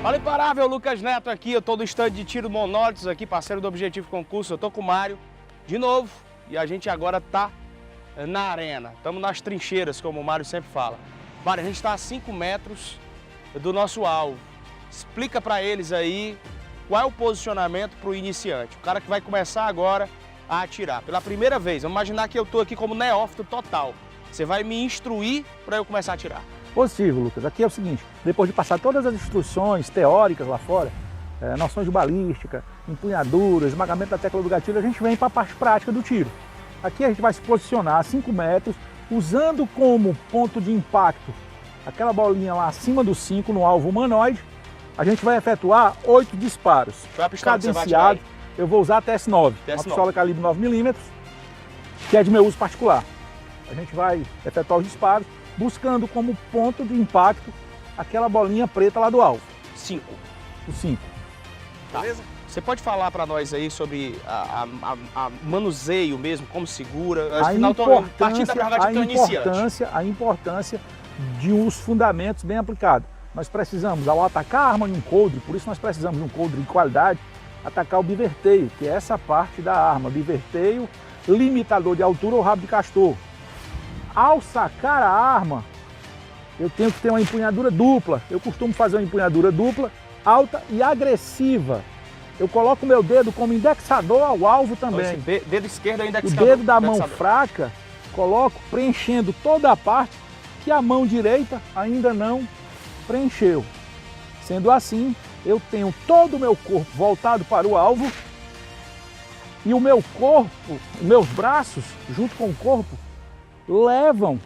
Fala imparável, Lucas Neto aqui, eu tô do stand de tiro monólitos aqui, parceiro do Objetivo Concurso, eu tô com o Mário de novo e a gente agora tá na arena, estamos nas trincheiras, como o Mário sempre fala. Mário, a gente está a 5 metros do nosso alvo, explica para eles aí qual é o posicionamento para o iniciante, o cara que vai começar agora a atirar. Pela primeira vez, vamos imaginar que eu tô aqui como neófito total, você vai me instruir para eu começar a atirar. Positivo, Lucas. Aqui é o seguinte, depois de passar todas as instruções teóricas lá fora, noções de balística, empunhadura, esmagamento da tecla do gatilho, a gente vem para a parte prática do tiro. Aqui a gente vai se posicionar a 5 metros, usando como ponto de impacto aquela bolinha lá acima do 5 no alvo humanoide. A gente vai efetuar 8 disparos. Qual é a pistola que você vai cadenciado. atirar aí? Eu vou usar a TS9, uma pistola calibre 9mm, que é de meu uso particular. A gente vai efetuar os disparos, buscando como ponto de impacto aquela bolinha preta lá do alvo. 5. O 5. Tá. Beleza? Você pode falar para nós aí sobre a manuseio mesmo, como segura? A importância de uns fundamentos bem aplicados. Nós precisamos, ao atacar a arma em um coldre, por isso nós precisamos de um coldre de qualidade, atacar o biverteio, que é essa parte da arma. Biverteio, limitador de altura ou rabo de castor. Ao sacar a arma, eu tenho que ter uma empunhadura dupla. Eu costumo fazer uma empunhadura dupla, alta e agressiva. Eu coloco o meu dedo como indexador ao alvo também. Dedo esquerdo é indexador. O dedo da mão fraca, coloco preenchendo toda a parte que a mão direita ainda não preencheu. Sendo assim, eu tenho todo o meu corpo voltado para o alvo e o meu corpo, meus braços, junto com o corpo, levam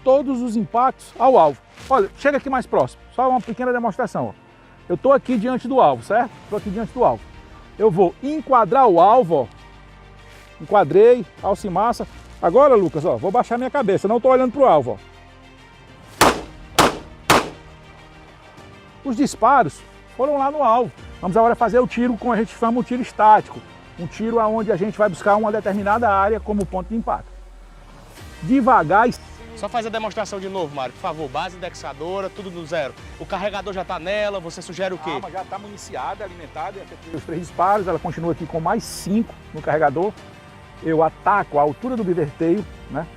todos os impactos ao alvo. Olha, chega aqui mais próximo, só uma pequena demonstração. Ó. Eu estou aqui diante do alvo, certo? Estou aqui diante do alvo. Eu vou enquadrar o alvo, ó. Enquadrei, alça e massa. Agora, Lucas, ó, vou baixar minha cabeça, não estou olhando para o alvo. Ó. Os disparos foram lá no alvo. Vamos agora fazer o tiro, como a gente chama o tiro estático. Um tiro onde a gente vai buscar uma determinada área como ponto de impacto. Devagar. Só faz a demonstração de novo, Mário, por favor. Base indexadora, tudo do zero. O carregador já está nela, você sugere o quê? A arma já está municiada, alimentada. Os 3 disparos, ela continua aqui com mais 5 no carregador. Eu ataco a altura do biverteio, né?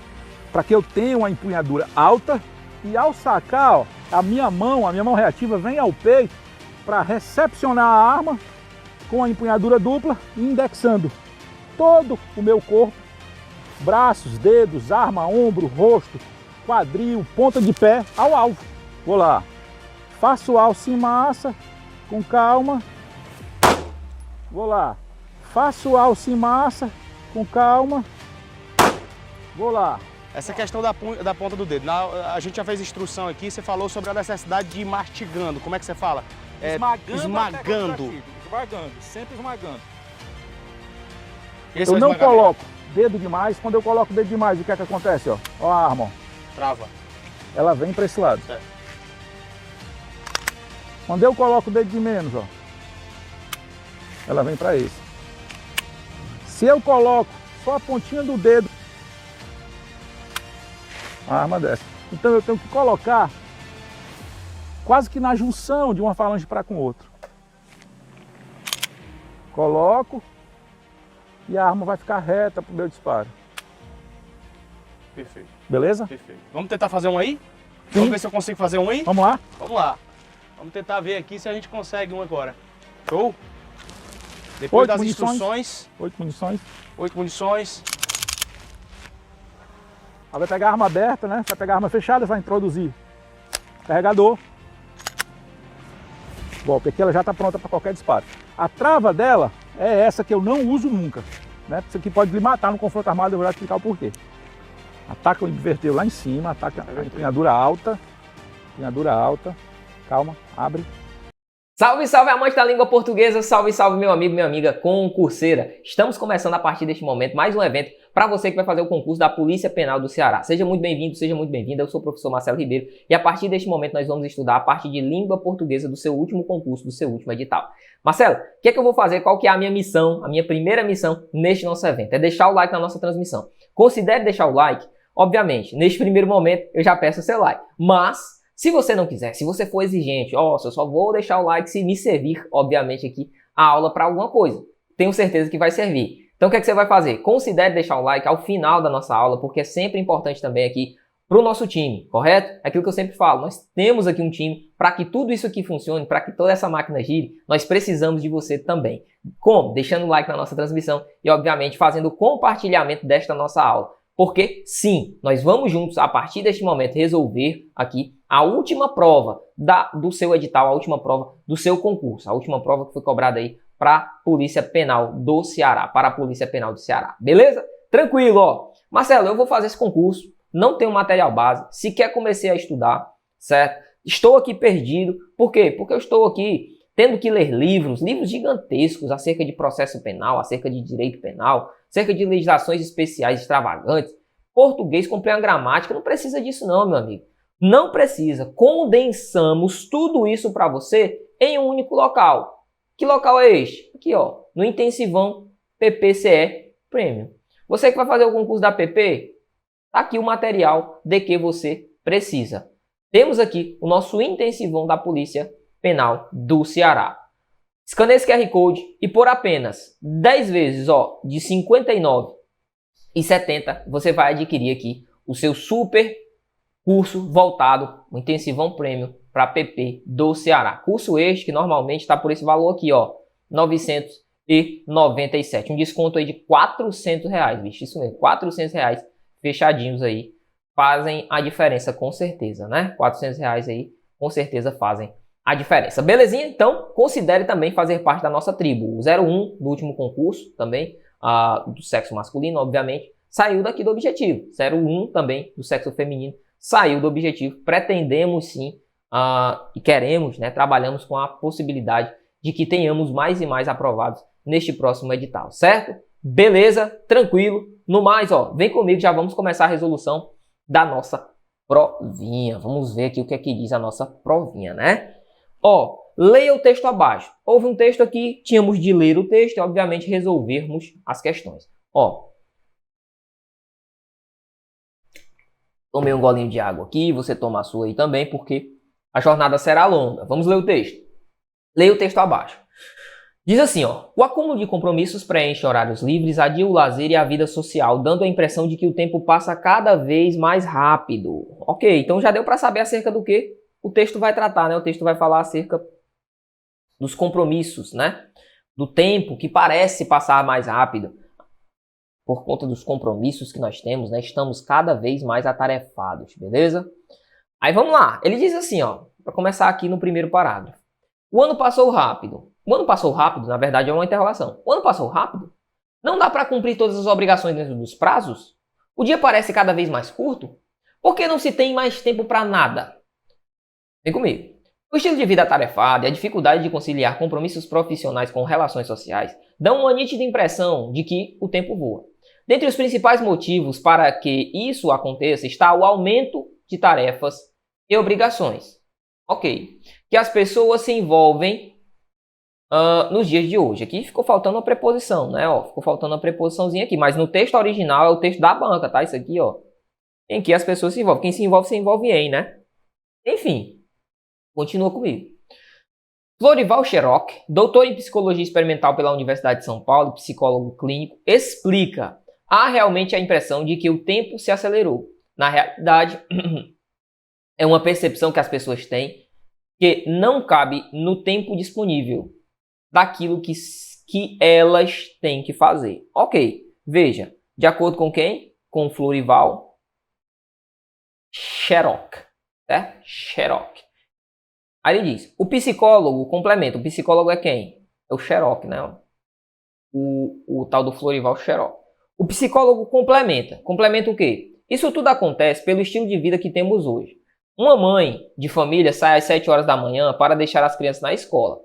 Para que eu tenha uma empunhadura alta. E ao sacar, ó, a minha mão reativa vem ao peito para recepcionar a arma com a empunhadura dupla, indexando todo o meu corpo. Braços, dedos, arma, ombro, rosto, quadril, ponta de pé ao alvo. Vou lá. Faço alça e massa com calma. Vou lá. Faço alça e massa com calma. Vou lá. Essa questão da ponta do dedo. A gente já fez instrução aqui, você falou sobre a necessidade de ir mastigando. Como é que você fala? Esmagando. Esmagando, sempre esmagando. Esse eu não coloco dedo demais. Quando eu coloco o dedo demais, o que é que acontece? Ó, ó a arma, ó. Trava. Ela vem para esse lado. Quando eu coloco o dedo de menos, ó, ela vem para esse. Se eu coloco só a pontinha do dedo, a arma desce. Então eu tenho que colocar quase que na junção de uma falange para com outra. Coloco. E a arma vai ficar reta para o meu disparo. Perfeito. Beleza? Perfeito. Vamos tentar fazer um aí? Sim. Vamos ver se eu consigo fazer um aí? Vamos lá? Vamos lá. Vamos tentar ver aqui se a gente consegue um agora. Show? Depois das instruções. 8 munições. 8 munições. Ela vai pegar a arma aberta, né? Vai pegar a arma fechada, vai introduzir carregador. Bom, porque ela já está pronta para qualquer disparo. A trava dela é essa que eu não uso nunca, né? Isso aqui pode lhe matar no confronto armado, eu vou explicar o porquê. Ataca o inverteu lá em cima, ataca a empunhadura alta, calma, abre. Salve, salve amante da língua portuguesa, salve, salve meu amigo, minha amiga concurseira. Estamos começando a partir deste momento mais um evento para você que vai fazer o concurso da Polícia Penal do Ceará. Seja muito bem-vindo, seja muito bem-vinda, eu sou o professor Marcelo Ribeiro e a partir deste momento nós vamos estudar a parte de língua portuguesa do seu último concurso, do seu último edital. Marcelo, o que é que eu vou fazer? Qual que é a minha missão, a minha primeira missão neste nosso evento? É deixar o like na nossa transmissão. Considere deixar o like, obviamente, neste primeiro momento eu já peço o seu like, mas Se você não quiser, se você for exigente, eu só vou deixar o like se me servir, obviamente, aqui a aula para alguma coisa. Tenho certeza que vai servir. Então o que é que você vai fazer? Considere deixar o like ao final da nossa aula, porque é sempre importante também aqui para o nosso time, correto? É aquilo que eu sempre falo, nós temos aqui um time para que tudo isso aqui funcione, para que toda essa máquina gire, nós precisamos de você também. Como? Deixando o like na nossa transmissão e, obviamente, fazendo o compartilhamento desta nossa aula. Porque, sim, nós vamos juntos, a partir deste momento, resolver aqui a última prova do seu edital, a última prova do seu concurso, a última prova que foi cobrada aí para a Polícia Penal do Ceará, para a Polícia Penal do Ceará. Beleza? Tranquilo, ó. Marcelo, eu vou fazer esse concurso, não tenho material base, sequer comecei a estudar, certo? Estou aqui perdido. Por quê? Porque eu estou aqui tendo que ler livros gigantescos acerca de processo penal, acerca de direito penal, acerca de legislações especiais extravagantes, português com plena gramática. Não precisa disso não, meu amigo. Não precisa. Condensamos tudo isso para você em um único local. Que local é este? Aqui, ó, no Intensivão PPCE Premium. Você que vai fazer o concurso da PP, tá aqui o material de que você precisa. Temos aqui o nosso Intensivão da Polícia Penal do Ceará. Escaneie esse QR Code e por apenas 10 vezes, ó, de R$ 59,70, você vai adquirir aqui o seu super curso voltado, o Intensivão Premium para PP do Ceará. Curso este que normalmente está por esse valor aqui, ó, R$ 997. Um desconto aí de R$ 400, bicho, isso mesmo, R$ 400 fechadinhos aí, fazem a diferença com certeza, né? R$ 400 aí com certeza fazem a diferença. Belezinha? Então, considere também fazer parte da nossa tribo. O 01 do último concurso, também, do sexo masculino, obviamente, saiu daqui do objetivo. 01 também do sexo feminino saiu do objetivo. Pretendemos sim, e queremos, né, trabalhamos com a possibilidade de que tenhamos mais e mais aprovados neste próximo edital, certo? Beleza? Tranquilo? No mais, ó, vem comigo, já vamos começar a resolução da nossa provinha. Vamos ver aqui o que é que diz a nossa provinha, né? Ó, leia o texto abaixo. Houve um texto aqui, tínhamos de ler o texto e, obviamente, resolvermos as questões. Ó, tomei um golinho de água aqui, você toma a sua aí também, porque a jornada será longa. Vamos ler o texto. Leia o texto abaixo. Diz assim, ó, o acúmulo de compromissos preenche horários livres, adia o lazer e a vida social, dando a impressão de que o tempo passa cada vez mais rápido. Ok, então já deu para saber acerca do que o texto vai tratar, né? O texto vai falar acerca dos compromissos, né? Do tempo que parece passar mais rápido. Por conta dos compromissos que nós temos, né? Estamos cada vez mais atarefados, beleza? Aí vamos lá. Ele diz assim, ó, para começar aqui no primeiro parágrafo. O ano passou rápido. O ano passou rápido, na verdade, é uma interrogação. O ano passou rápido? Não dá para cumprir todas as obrigações dentro dos prazos? O dia parece cada vez mais curto? Por que não se tem mais tempo para nada? Vem comigo. O estilo de vida atarefado e a dificuldade de conciliar compromissos profissionais com relações sociais dão uma nítida impressão de que o tempo voa. Dentre os principais motivos para que isso aconteça está o aumento de tarefas e obrigações. Ok. Que as pessoas se envolvem nos dias de hoje. Aqui ficou faltando uma preposição, né? Ó, ficou faltando uma preposiçãozinha aqui. Mas no texto original é o texto da banca, tá? Isso aqui, ó. Em que as pessoas se envolvem. Quem se envolve em, né? Enfim. Continua comigo. Florival Xeroc, doutor em Psicologia Experimental pela Universidade de São Paulo, psicólogo clínico, explica. Há realmente a impressão de que o tempo se acelerou. Na realidade, é uma percepção que as pessoas têm que não cabe no tempo disponível daquilo que elas têm que fazer. Ok, veja, de acordo com quem? Com Florival Xeroc, certo? Xeroc. Aí ele diz, o psicólogo complementa, o psicólogo é quem? É o Xeroc, né? O tal do Florival Xeroc. O psicólogo complementa o quê? Isso tudo acontece pelo estilo de vida que temos hoje. Uma mãe de família sai às 7 horas da manhã para deixar as crianças na escola.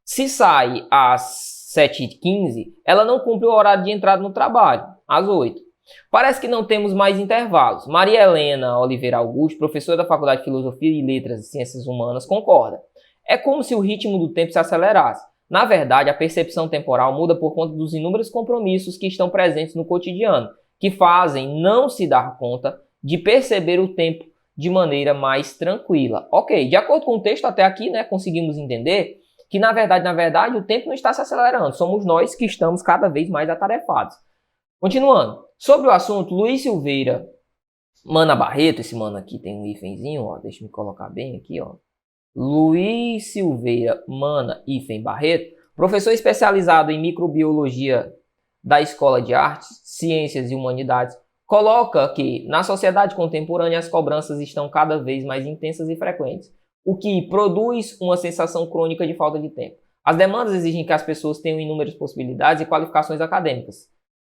Se sai às 7h15, ela não cumpre o horário de entrada no trabalho, às 8. Parece que não temos mais intervalos. Maria Helena Oliveira Augusto, professora da Faculdade de Filosofia e Letras e Ciências Humanas, concorda. É como se o ritmo do tempo se acelerasse. Na verdade, a percepção temporal muda por conta dos inúmeros compromissos que estão presentes no cotidiano, que fazem não se dar conta de perceber o tempo de maneira mais tranquila. Ok, de acordo com o texto até aqui, né, conseguimos entender que na verdade, o tempo não está se acelerando, somos nós que estamos cada vez mais atarefados. Continuando, sobre o assunto, Luiz Silveira Mana Barreto, esse mano aqui tem um hífenzinho, ó, deixa eu me colocar bem aqui, ó. Luiz Silveira Mana hífen Barreto, professor especializado em microbiologia da Escola de Artes, Ciências e Humanidades, coloca que na sociedade contemporânea as cobranças estão cada vez mais intensas e frequentes, o que produz uma sensação crônica de falta de tempo. As demandas exigem que as pessoas tenham inúmeras possibilidades e qualificações acadêmicas,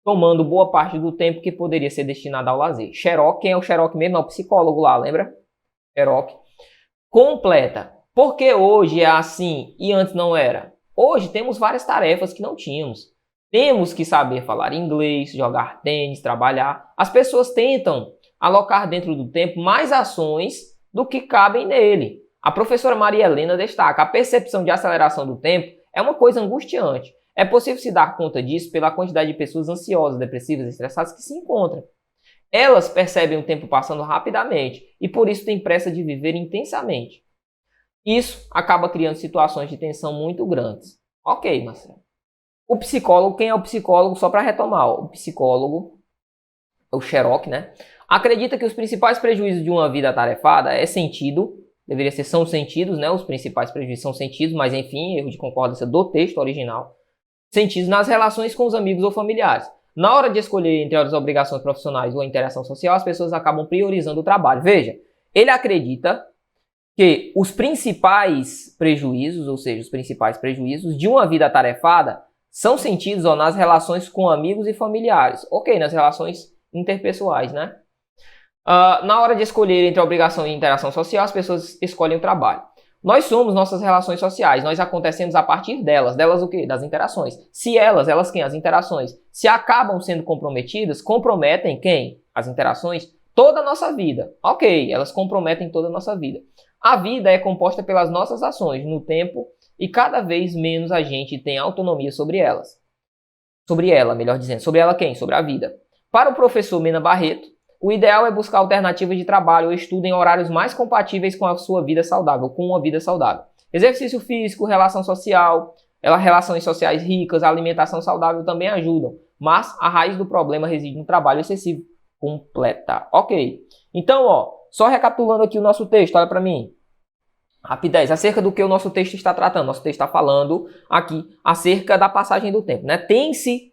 tomando boa parte do tempo que poderia ser destinado ao lazer. Xerox, quem é o Xerox mesmo? É o psicólogo lá, lembra? Xerox. Completa. Por que hoje é assim e antes não era? Hoje temos várias tarefas que não tínhamos. Temos que saber falar inglês, jogar tênis, trabalhar. As pessoas tentam alocar dentro do tempo mais ações do que cabem nele. A professora Maria Helena destaca: a percepção de aceleração do tempo é uma coisa angustiante. É possível se dar conta disso pela quantidade de pessoas ansiosas, depressivas e estressadas que se encontram. Elas percebem o tempo passando rapidamente e por isso têm pressa de viver intensamente. Isso acaba criando situações de tensão muito grandes. Ok, Marcelo. O psicólogo, quem é o psicólogo? Só para retomar, o psicólogo, o Xerox, né? Acredita que os principais prejuízos de uma vida atarefada são sentidos, né? Os principais prejuízos são sentidos, mas enfim, erro de concordância do texto original. Sentidos nas relações com os amigos ou familiares. Na hora de escolher entre as obrigações profissionais ou a interação social, as pessoas acabam priorizando o trabalho. Veja, ele acredita que os principais prejuízos, ou seja, os principais prejuízos de uma vida atarefada são sentidos nas relações com amigos e familiares. Ok, nas relações interpessoais, né? Na hora de escolher entre a obrigação e a interação social, as pessoas escolhem o trabalho. Nós somos nossas relações sociais, nós acontecemos a partir delas. Delas o quê? Das interações. Se elas quem? As interações. Se acabam sendo comprometidas, comprometem quem? As interações? Toda a nossa vida. Ok, elas comprometem toda a nossa vida. A vida é composta pelas nossas ações no tempo e cada vez menos a gente tem autonomia sobre elas. Sobre ela, melhor dizendo. Sobre ela quem? Sobre a vida. Para o professor Mena Barreto, o ideal é buscar alternativas de trabalho ou estudo em horários mais compatíveis com a sua vida saudável, com uma vida saudável. Exercício físico, relação social, relações sociais ricas, alimentação saudável também ajudam, mas a raiz do problema reside no trabalho excessivo. Completa. Ok. Então, só recapitulando aqui o nosso texto, olha para mim. Rapidez, acerca do que o nosso texto está tratando. Nosso texto está falando aqui acerca da passagem do tempo, né? Tem-se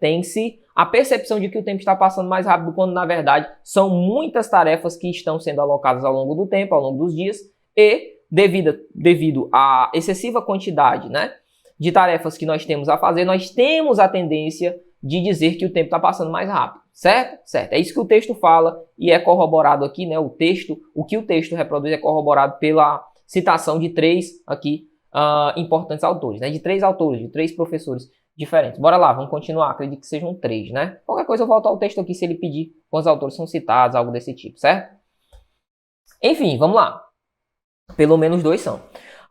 a percepção de que o tempo está passando mais rápido, quando na verdade são muitas tarefas que estão sendo alocadas ao longo do tempo, ao longo dos dias, e devido à excessiva quantidade, né, de tarefas que nós temos a fazer, nós temos a tendência de dizer que o tempo está passando mais rápido, certo? Certo. É isso que o texto fala e é corroborado aqui, né? O que o texto reproduz é corroborado pela citação de três aqui importantes autores, né? De três autores, de três professores diferentes. Bora lá, vamos continuar. Acredito que sejam três, né? Qualquer coisa eu volto ao texto aqui se ele pedir quantos autores são citados, algo desse tipo, certo? Enfim, vamos lá. Pelo menos dois são.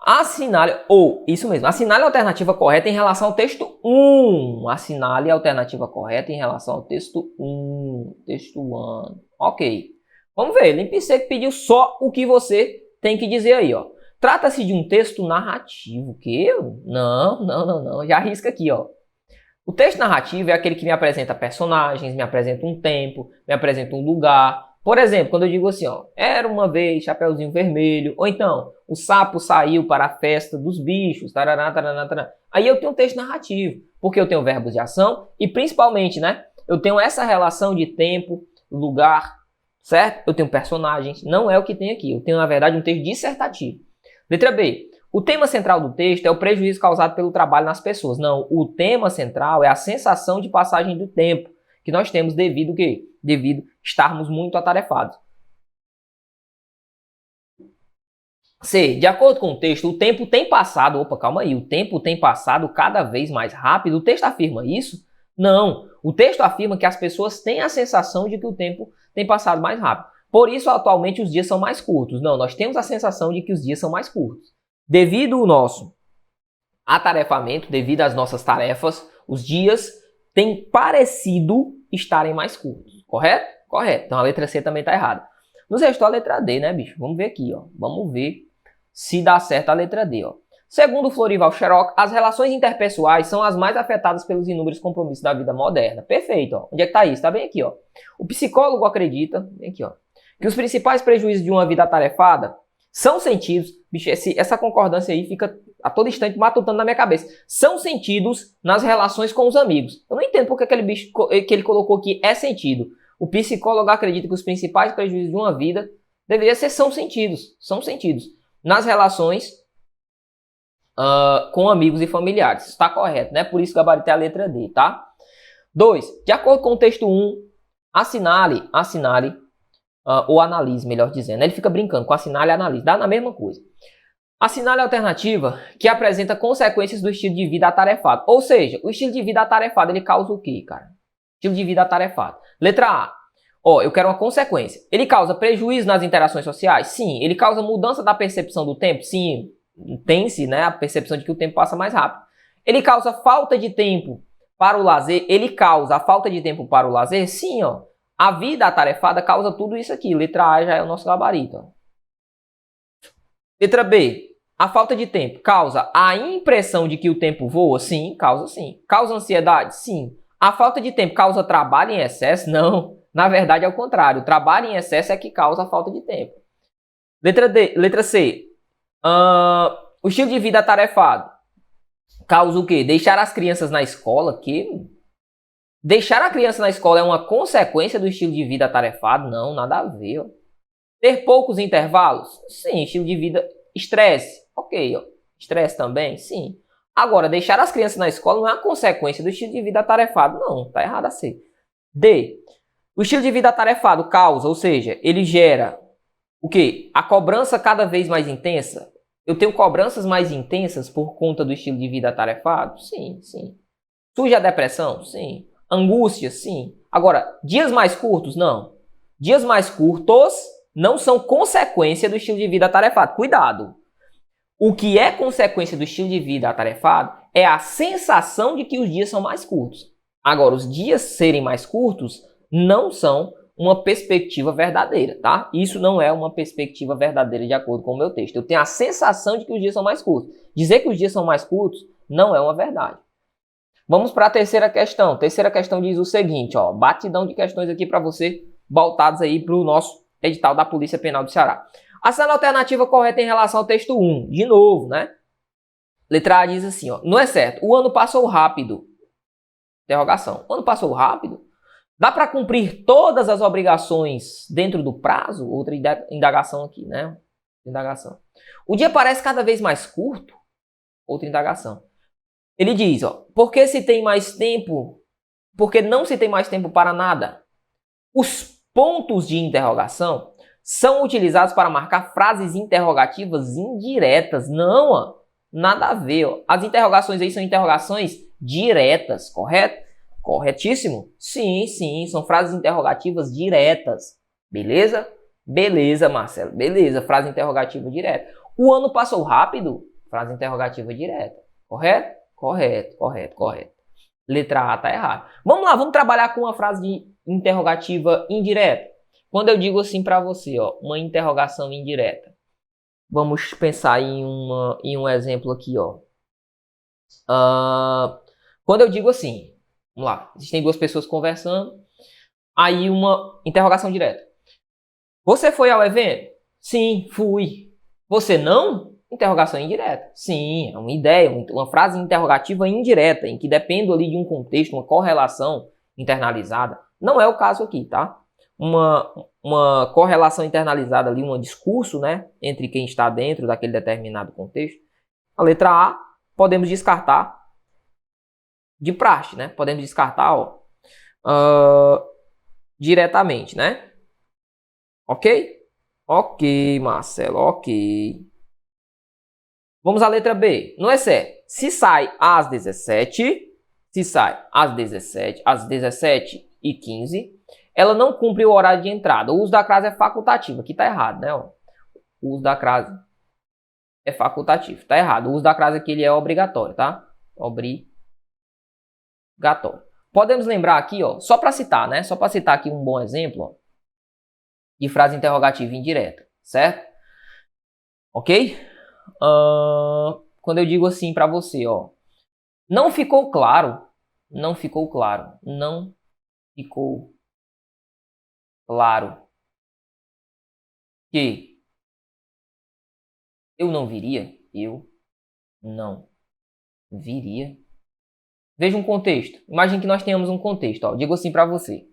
Assinale a alternativa correta em relação ao texto 1. Assinale a alternativa correta em relação ao texto 1. Texto 1. Ok. Vamos ver. Limpe Seco pediu só o que você tem que dizer aí, ó. Trata-se de um texto narrativo. O quê? Não. Já arrisca aqui, ó. O texto narrativo é aquele que me apresenta personagens, me apresenta um tempo, me apresenta um lugar. Por exemplo, quando eu digo assim, ó, era uma vez Chapeuzinho Vermelho, ou então, o sapo saiu para a festa dos bichos, tarará, tarará, tarará. Aí eu tenho um texto narrativo, porque eu tenho verbos de ação e principalmente, né, eu tenho essa relação de tempo, lugar, certo? Eu tenho personagens, não é o que tem aqui. Eu tenho, na verdade, um texto dissertativo. Letra B. O tema central do texto é o prejuízo causado pelo trabalho nas pessoas. Não, o tema central é a sensação de passagem do tempo que nós temos devido o quê? Devido estarmos muito atarefados. C. De acordo com o texto, o tempo tem passado... Opa, calma aí. O tempo tem passado cada vez mais rápido. O texto afirma isso? Não. O texto afirma que as pessoas têm a sensação de que o tempo tem passado mais rápido. Por isso, atualmente, os dias são mais curtos. Não, nós temos a sensação de que os dias são mais curtos. Devido ao nosso atarefamento, devido às nossas tarefas, os dias têm parecido estarem mais curtos. Correto? Correto. Então, a letra C também está errada. Nos restou a letra D, né, bicho? Vamos ver aqui, ó. Vamos ver se dá certo a letra D, ó. Segundo Florival Xerox, as relações interpessoais são as mais afetadas pelos inúmeros compromissos da vida moderna. Perfeito, ó. Onde é que tá isso? Tá bem aqui, ó. O psicólogo acredita, bem aqui, ó, que os principais prejuízos de uma vida atarefada são sentidos, bicho, essa concordância aí fica a todo instante matutando na minha cabeça. São sentidos nas relações com os amigos. Eu não entendo porque aquele bicho que ele colocou aqui é sentido. O psicólogo acredita que os principais prejuízos de uma vida deveria ser são sentidos nas relações com amigos e familiares. Está correto, né? Por isso gabaritei a letra D, tá? 2. De acordo com o texto 1, assinale ou analise, melhor dizendo. Ele fica brincando com assinale e analise. Dá na mesma coisa. Assinale a alternativa que apresenta consequências do estilo de vida atarefado. Ou seja, o estilo de vida atarefado, ele causa o quê, cara? Estilo de vida atarefado. Letra A. Ó, eu quero uma consequência. Ele causa prejuízo nas interações sociais? Sim. Ele causa mudança da percepção do tempo? Sim. Tem-se, né, a percepção de que o tempo passa mais rápido. Ele causa falta de tempo para o lazer? Ele causa a falta de tempo para o lazer? Sim, ó. A vida atarefada causa tudo isso aqui. Letra A já é o nosso gabarito, ó. Letra B. A falta de tempo causa a impressão de que o tempo voa? Sim, causa sim. Causa ansiedade? Sim. A falta de tempo causa trabalho em excesso? Não. Na verdade é o contrário. O trabalho em excesso é que causa a falta de tempo. Letra C. O estilo de vida atarefado causa o quê? Deixar as crianças na escola? Deixar a criança na escola é uma consequência do estilo de vida atarefado? Não, nada a ver, ó. Ter poucos intervalos? Sim. Estilo de vida... Estresse? Ok, ó. Estresse também? Sim. Agora, deixar as crianças na escola não é uma consequência do estilo de vida atarefado. Não, tá errado a C. D. O estilo de vida atarefado causa, ou seja, ele gera o quê? A cobrança cada vez mais intensa? Eu tenho cobranças mais intensas por conta do estilo de vida atarefado? Sim, sim. Surge a depressão? Sim. Angústia? Sim. Agora, dias mais curtos? Não. Dias mais curtos não são consequência do estilo de vida atarefado. Cuidado! O que é consequência do estilo de vida atarefado é a sensação de que os dias são mais curtos. Agora, os dias serem mais curtos não são uma perspectiva verdadeira, tá? Isso não é uma perspectiva verdadeira de acordo com o meu texto. Eu tenho a sensação de que os dias são mais curtos. Dizer que os dias são mais curtos não é uma verdade. Vamos para a terceira questão. Terceira questão diz o seguinte, ó, batidão de questões aqui para você, voltados aí para o nosso edital da Polícia Penal do Ceará. Assinale a alternativa correta em relação ao texto 1. De novo, né? Letra A diz assim, ó, não é certo. O ano passou rápido. Interrogação. O ano passou rápido? Dá para cumprir todas as obrigações dentro do prazo? Outra indagação aqui, né? Indagação. O dia parece cada vez mais curto? Outra indagação. Ele diz, ó, por que se tem mais tempo? Porque não se tem mais tempo para nada? Os pontos de interrogação são utilizados para marcar frases interrogativas indiretas. Não, ó, nada a ver. Ó. As interrogações aí são interrogações diretas, correto? Corretíssimo? Sim, sim, são frases interrogativas diretas. Beleza? Beleza, Marcelo. Beleza, frase interrogativa direta. O ano passou rápido? Frase interrogativa direta. Correto? Correto, correto, correto. Letra A tá errada. Vamos lá, vamos trabalhar com uma frase de interrogativa indireta. Quando eu digo assim para você, ó, uma interrogação indireta. Vamos pensar em um exemplo aqui, ó. Quando eu digo assim, vamos lá, existem duas pessoas conversando, aí uma interrogação direta. Você foi ao evento? Sim, fui. Você não? Interrogação indireta. Sim, é uma ideia, uma frase interrogativa indireta, em que depende ali de um contexto, uma correlação internalizada. Não é o caso aqui, tá? Uma correlação internalizada ali, um discurso, né, entre quem está dentro daquele determinado contexto. A letra A, podemos descartar de praxe, né? Podemos descartar, ó, diretamente, né? Ok? Ok, Marcelo, ok. Vamos à letra B. Não é certo. Se sai às 17, às 17h15, ela não cumpre o horário de entrada. O uso da crase é facultativo. Aqui tá errado, né? Ó. O uso da crase é facultativo. Tá errado. O uso da crase aqui ele é obrigatório, tá? Obrigatório. Podemos lembrar aqui, ó, só para citar, né? Só para citar aqui um bom exemplo, ó. de frase interrogativa indireta, certo? Ok? Quando eu digo assim para você, ó, não ficou claro, não ficou claro, não ficou claro que eu não viria, eu não viria. Veja um contexto. Imagine que nós tenhamos um contexto, ó, eu digo assim para você.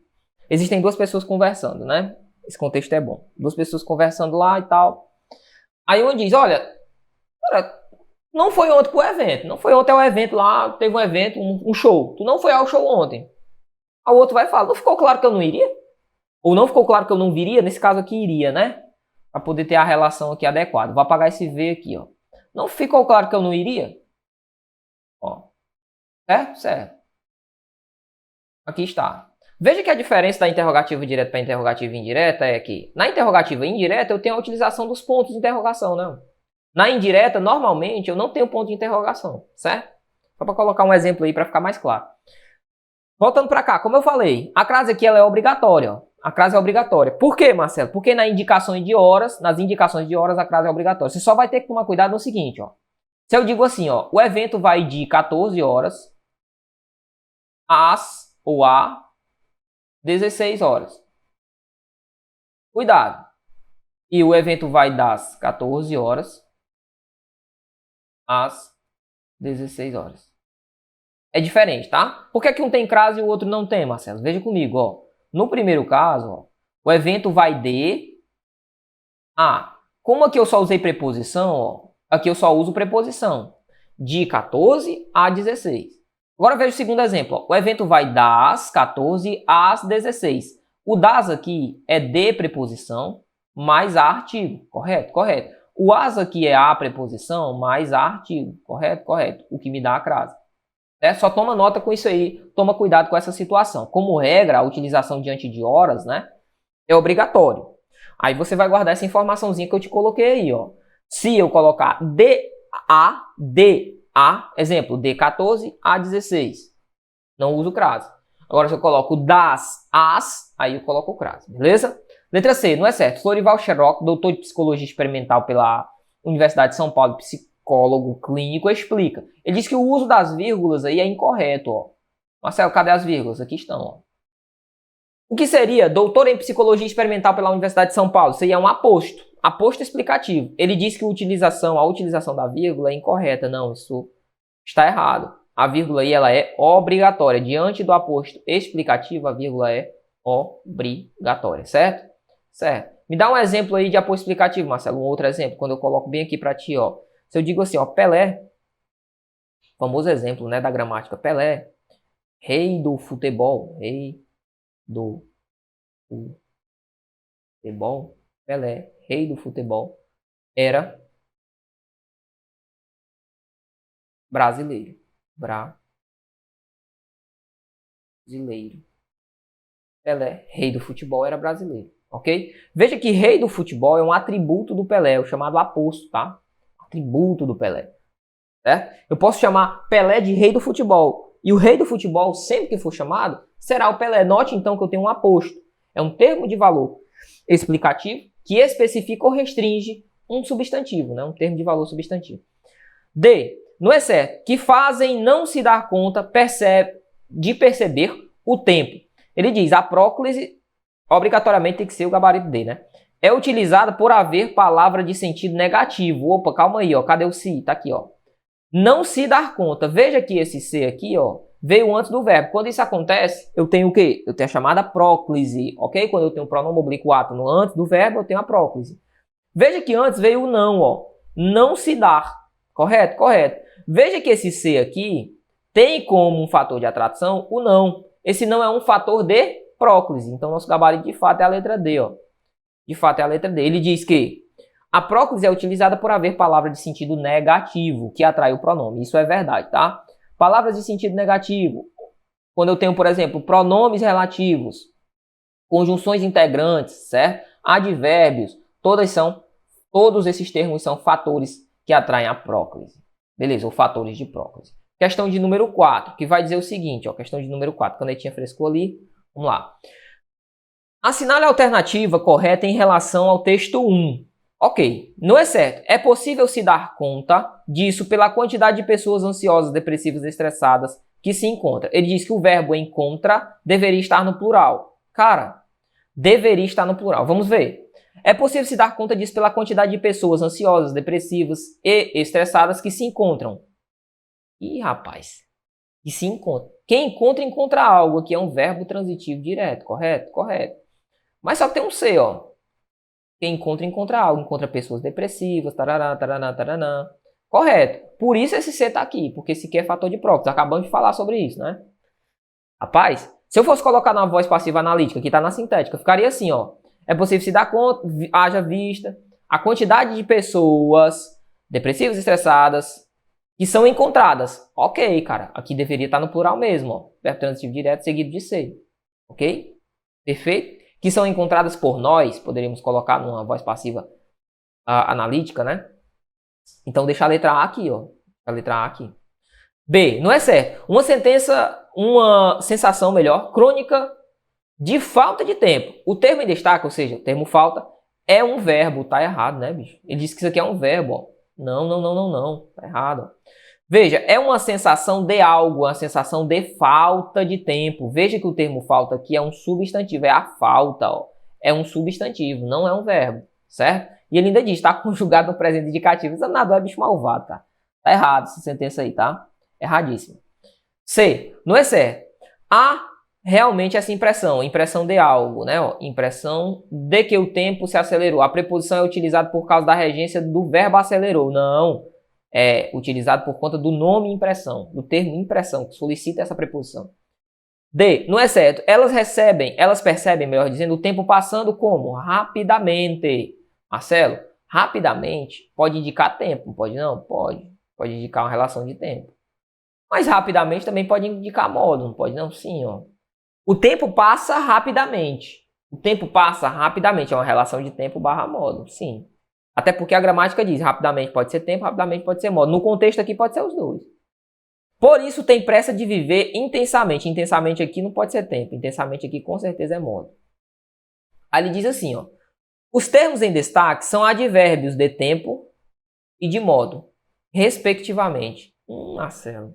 Existem duas pessoas conversando, né? Esse contexto é bom. Duas pessoas conversando lá e tal. Aí um diz, olha, cara, não foi ontem pro evento. Não foi ontem ao evento lá, teve um evento, um show. Tu não foi ao show ontem. Aí o outro vai falar, não ficou claro que eu não iria? Ou não ficou claro que eu não viria? Nesse caso aqui, iria, né? Para poder ter a relação aqui adequada. Vou apagar esse V aqui, ó. Não ficou claro que eu não iria? Ó. Certo? Certo. Aqui está. Veja que a diferença da interrogativa direta para a interrogativa indireta é que na interrogativa indireta eu tenho a utilização dos pontos de interrogação, né? Na indireta, normalmente, eu não tenho ponto de interrogação, certo? Só para colocar um exemplo aí para ficar mais claro. Voltando para cá, como eu falei, a crase aqui ela é obrigatória. Ó. A crase é obrigatória. Por quê, Marcelo? Porque nas indicações de horas a crase é obrigatória. Você só vai ter que tomar cuidado no seguinte, ó. Se eu digo assim, ó, o evento vai de 14 horas às 16 horas. Cuidado. E o evento vai das 14 horas às 16 horas. É diferente, tá? Por que um tem crase e o outro não tem, Marcelo? Veja comigo, ó. No primeiro caso, ó, o evento vai de... como aqui eu só usei preposição, ó, aqui eu só uso preposição. De 14 a 16. Agora veja o segundo exemplo. Ó. O evento vai das 14 às 16. O das aqui é de preposição mais a artigo. Correto? Correto. O as aqui é a preposição mais a artigo. Correto? Correto. O que me dá a crase. Só toma nota com isso aí. Toma cuidado com essa situação. Como regra, a utilização diante de horas, né, é obrigatório. Aí você vai guardar essa informaçãozinha que eu te coloquei aí. Ó. Se eu colocar exemplo, de 14 a 16. Não uso crase. Agora, se eu coloco das, as, aí eu coloco o crase, beleza? Letra C, não é certo. Florival Xerox, doutor de psicologia experimental pela Universidade de São Paulo, psicólogo clínico, explica. Ele diz que o uso das vírgulas aí é incorreto, ó. Marcelo, cadê as vírgulas? Aqui estão, ó. O que seria doutor em psicologia experimental pela Universidade de São Paulo? Seria um aposto. Aposto explicativo. Ele diz que a utilização da vírgula é incorreta. Não, isso está errado. A vírgula aí ela é obrigatória. Diante do aposto explicativo, a vírgula é obrigatória. Certo? Certo. Me dá um exemplo aí de aposto explicativo, Marcelo. Um outro exemplo, quando eu coloco bem aqui para ti, ó. Se eu digo assim, ó, Pelé, famoso exemplo, né, da gramática. Pelé, rei do futebol. Rei do futebol. Pelé, rei do futebol, era brasileiro. Brasileiro. Pelé, rei do futebol, era brasileiro. Ok? Veja que rei do futebol é um atributo do Pelé, o chamado aposto, tá? Atributo do Pelé. Certo? Eu posso chamar Pelé de rei do futebol. E o rei do futebol, sempre que for chamado, será o Pelé. Note então que eu tenho um aposto. É um termo de valor explicativo que especifica ou restringe um substantivo, né? Um termo de valor substantivo. D. Não é certo. Que fazem não se dar conta de perceber o tempo. Ele diz, a próclise obrigatoriamente tem que ser o gabarito D, né? É utilizada por haver palavra de sentido negativo. Opa, calma aí, ó. Cadê o se? Tá aqui, ó. Não se dar conta. Veja que esse se aqui, ó, veio antes do verbo. Quando isso acontece, eu tenho o quê? Eu tenho a chamada próclise, ok? Quando eu tenho o pronome oblíquo átono antes do verbo, eu tenho a próclise. Veja que antes veio o não, ó. Não se dar. Correto? Correto. Veja que esse se aqui tem como um fator de atração o não. Esse não é um fator de próclise. Então, nosso gabarito de fato é a letra D, ó. De fato é a letra D. Ele diz que a próclise é utilizada por haver palavra de sentido negativo, que atrai o pronome. Isso é verdade, tá? Palavras de sentido negativo. Quando eu tenho, por exemplo, pronomes relativos, conjunções integrantes, certo? Advérbios, todos esses termos são fatores que atraem a próclise. Beleza? Ou fatores de próclise. Questão de número 4, que vai dizer o seguinte, ó, questão de número 4, canetinha frescou ali, vamos lá. Assinale a alternativa correta em relação ao texto 1. Ok, não é certo. É possível se dar conta disso pela quantidade de pessoas ansiosas, depressivas e estressadas que se encontra. Ele diz que o verbo encontra deveria estar no plural. Cara, deveria estar no plural. Vamos ver. É possível se dar conta disso pela quantidade de pessoas ansiosas, depressivas e estressadas que se encontram. Ih, rapaz. Que se encontra. Quem encontra, encontra algo. Aqui é um verbo transitivo direto. Correto? Correto. Mas só que tem um C, ó. Quem encontra, encontra algo. Encontra pessoas depressivas, tarará, taraná, taraná. Correto. Por isso esse C tá aqui. Porque esse aqui é fator de próprio. Acabamos de falar sobre isso, né? Rapaz, se eu fosse colocar na voz passiva analítica, que tá na sintética, ficaria assim, ó. É possível se dar conta, haja vista, a quantidade de pessoas depressivas e estressadas que são encontradas. Ok, cara. Aqui deveria estar no plural mesmo, ó. Verbo transitivo direto seguido de ser. Ok? Perfeito? Que são encontradas por nós, poderíamos colocar numa voz passiva analítica, né? Então deixa a letra A aqui, ó. A letra A aqui. B, não é certo. Uma sensação melhor, crônica de falta de tempo. O termo em destaque, ou seja, o termo falta, é um verbo. Tá errado, né, bicho? Ele disse que isso aqui é um verbo, ó. Não. Tá errado, ó. Veja, é uma sensação de algo, uma sensação de falta de tempo. Veja que o termo falta aqui é um substantivo, é a falta, ó. É um substantivo, não é um verbo, certo? E ele ainda diz, está conjugado no presente indicativo. Isso nada é bicho malvado, cara. Tá errado essa sentença aí, tá? Erradíssimo. C, não é certo. Há realmente essa impressão de algo, né? Ó, impressão de que o tempo se acelerou. A preposição é utilizada por causa da regência do verbo acelerou. Não. É utilizado por conta do nome impressão, do termo impressão, que solicita essa preposição. D, não é certo. Elas percebem, melhor dizendo, o tempo passando como? Rapidamente. Marcelo, rapidamente pode indicar tempo, não pode não? Pode. Pode indicar uma relação de tempo. Mas rapidamente também pode indicar modo, não pode não? Sim, ó. O tempo passa rapidamente. O tempo passa rapidamente, é uma relação de tempo barra modo, sim. Até porque a gramática diz, rapidamente pode ser tempo, rapidamente pode ser modo. No contexto aqui pode ser os dois. Por isso tem pressa de viver intensamente. Intensamente aqui não pode ser tempo, intensamente aqui com certeza é modo. Aí ele diz assim, ó. Os termos em destaque são advérbios de tempo e de modo, respectivamente. Marcelo.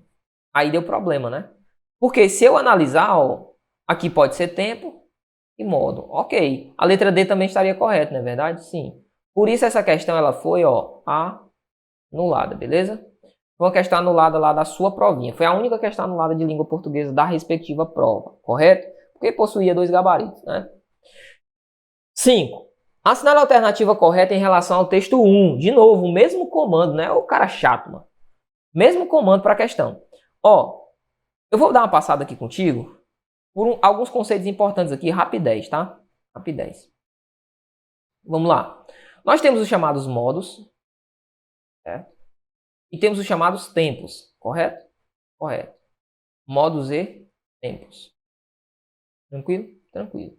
Aí deu problema, né? Porque se eu analisar, ó, aqui pode ser tempo e modo. Ok. A letra D também estaria correta, não é verdade? Sim. Por isso essa questão ela foi, ó, anulada, beleza? Foi uma questão anulada lá da sua provinha. Foi a única questão anulada de língua portuguesa da respectiva prova, correto? Porque possuía 2 gabaritos, né? 5. Assinale a alternativa correta em relação ao texto 1. De novo, o mesmo comando, né? O cara chato, mano. Mesmo comando para a questão. Ó, eu vou dar uma passada aqui contigo por alguns conceitos importantes aqui, rapidez, tá? Rapidez. Vamos lá. Nós temos os chamados modos, certo? E temos os chamados tempos, correto? Correto. Modos e tempos. Tranquilo? Tranquilo.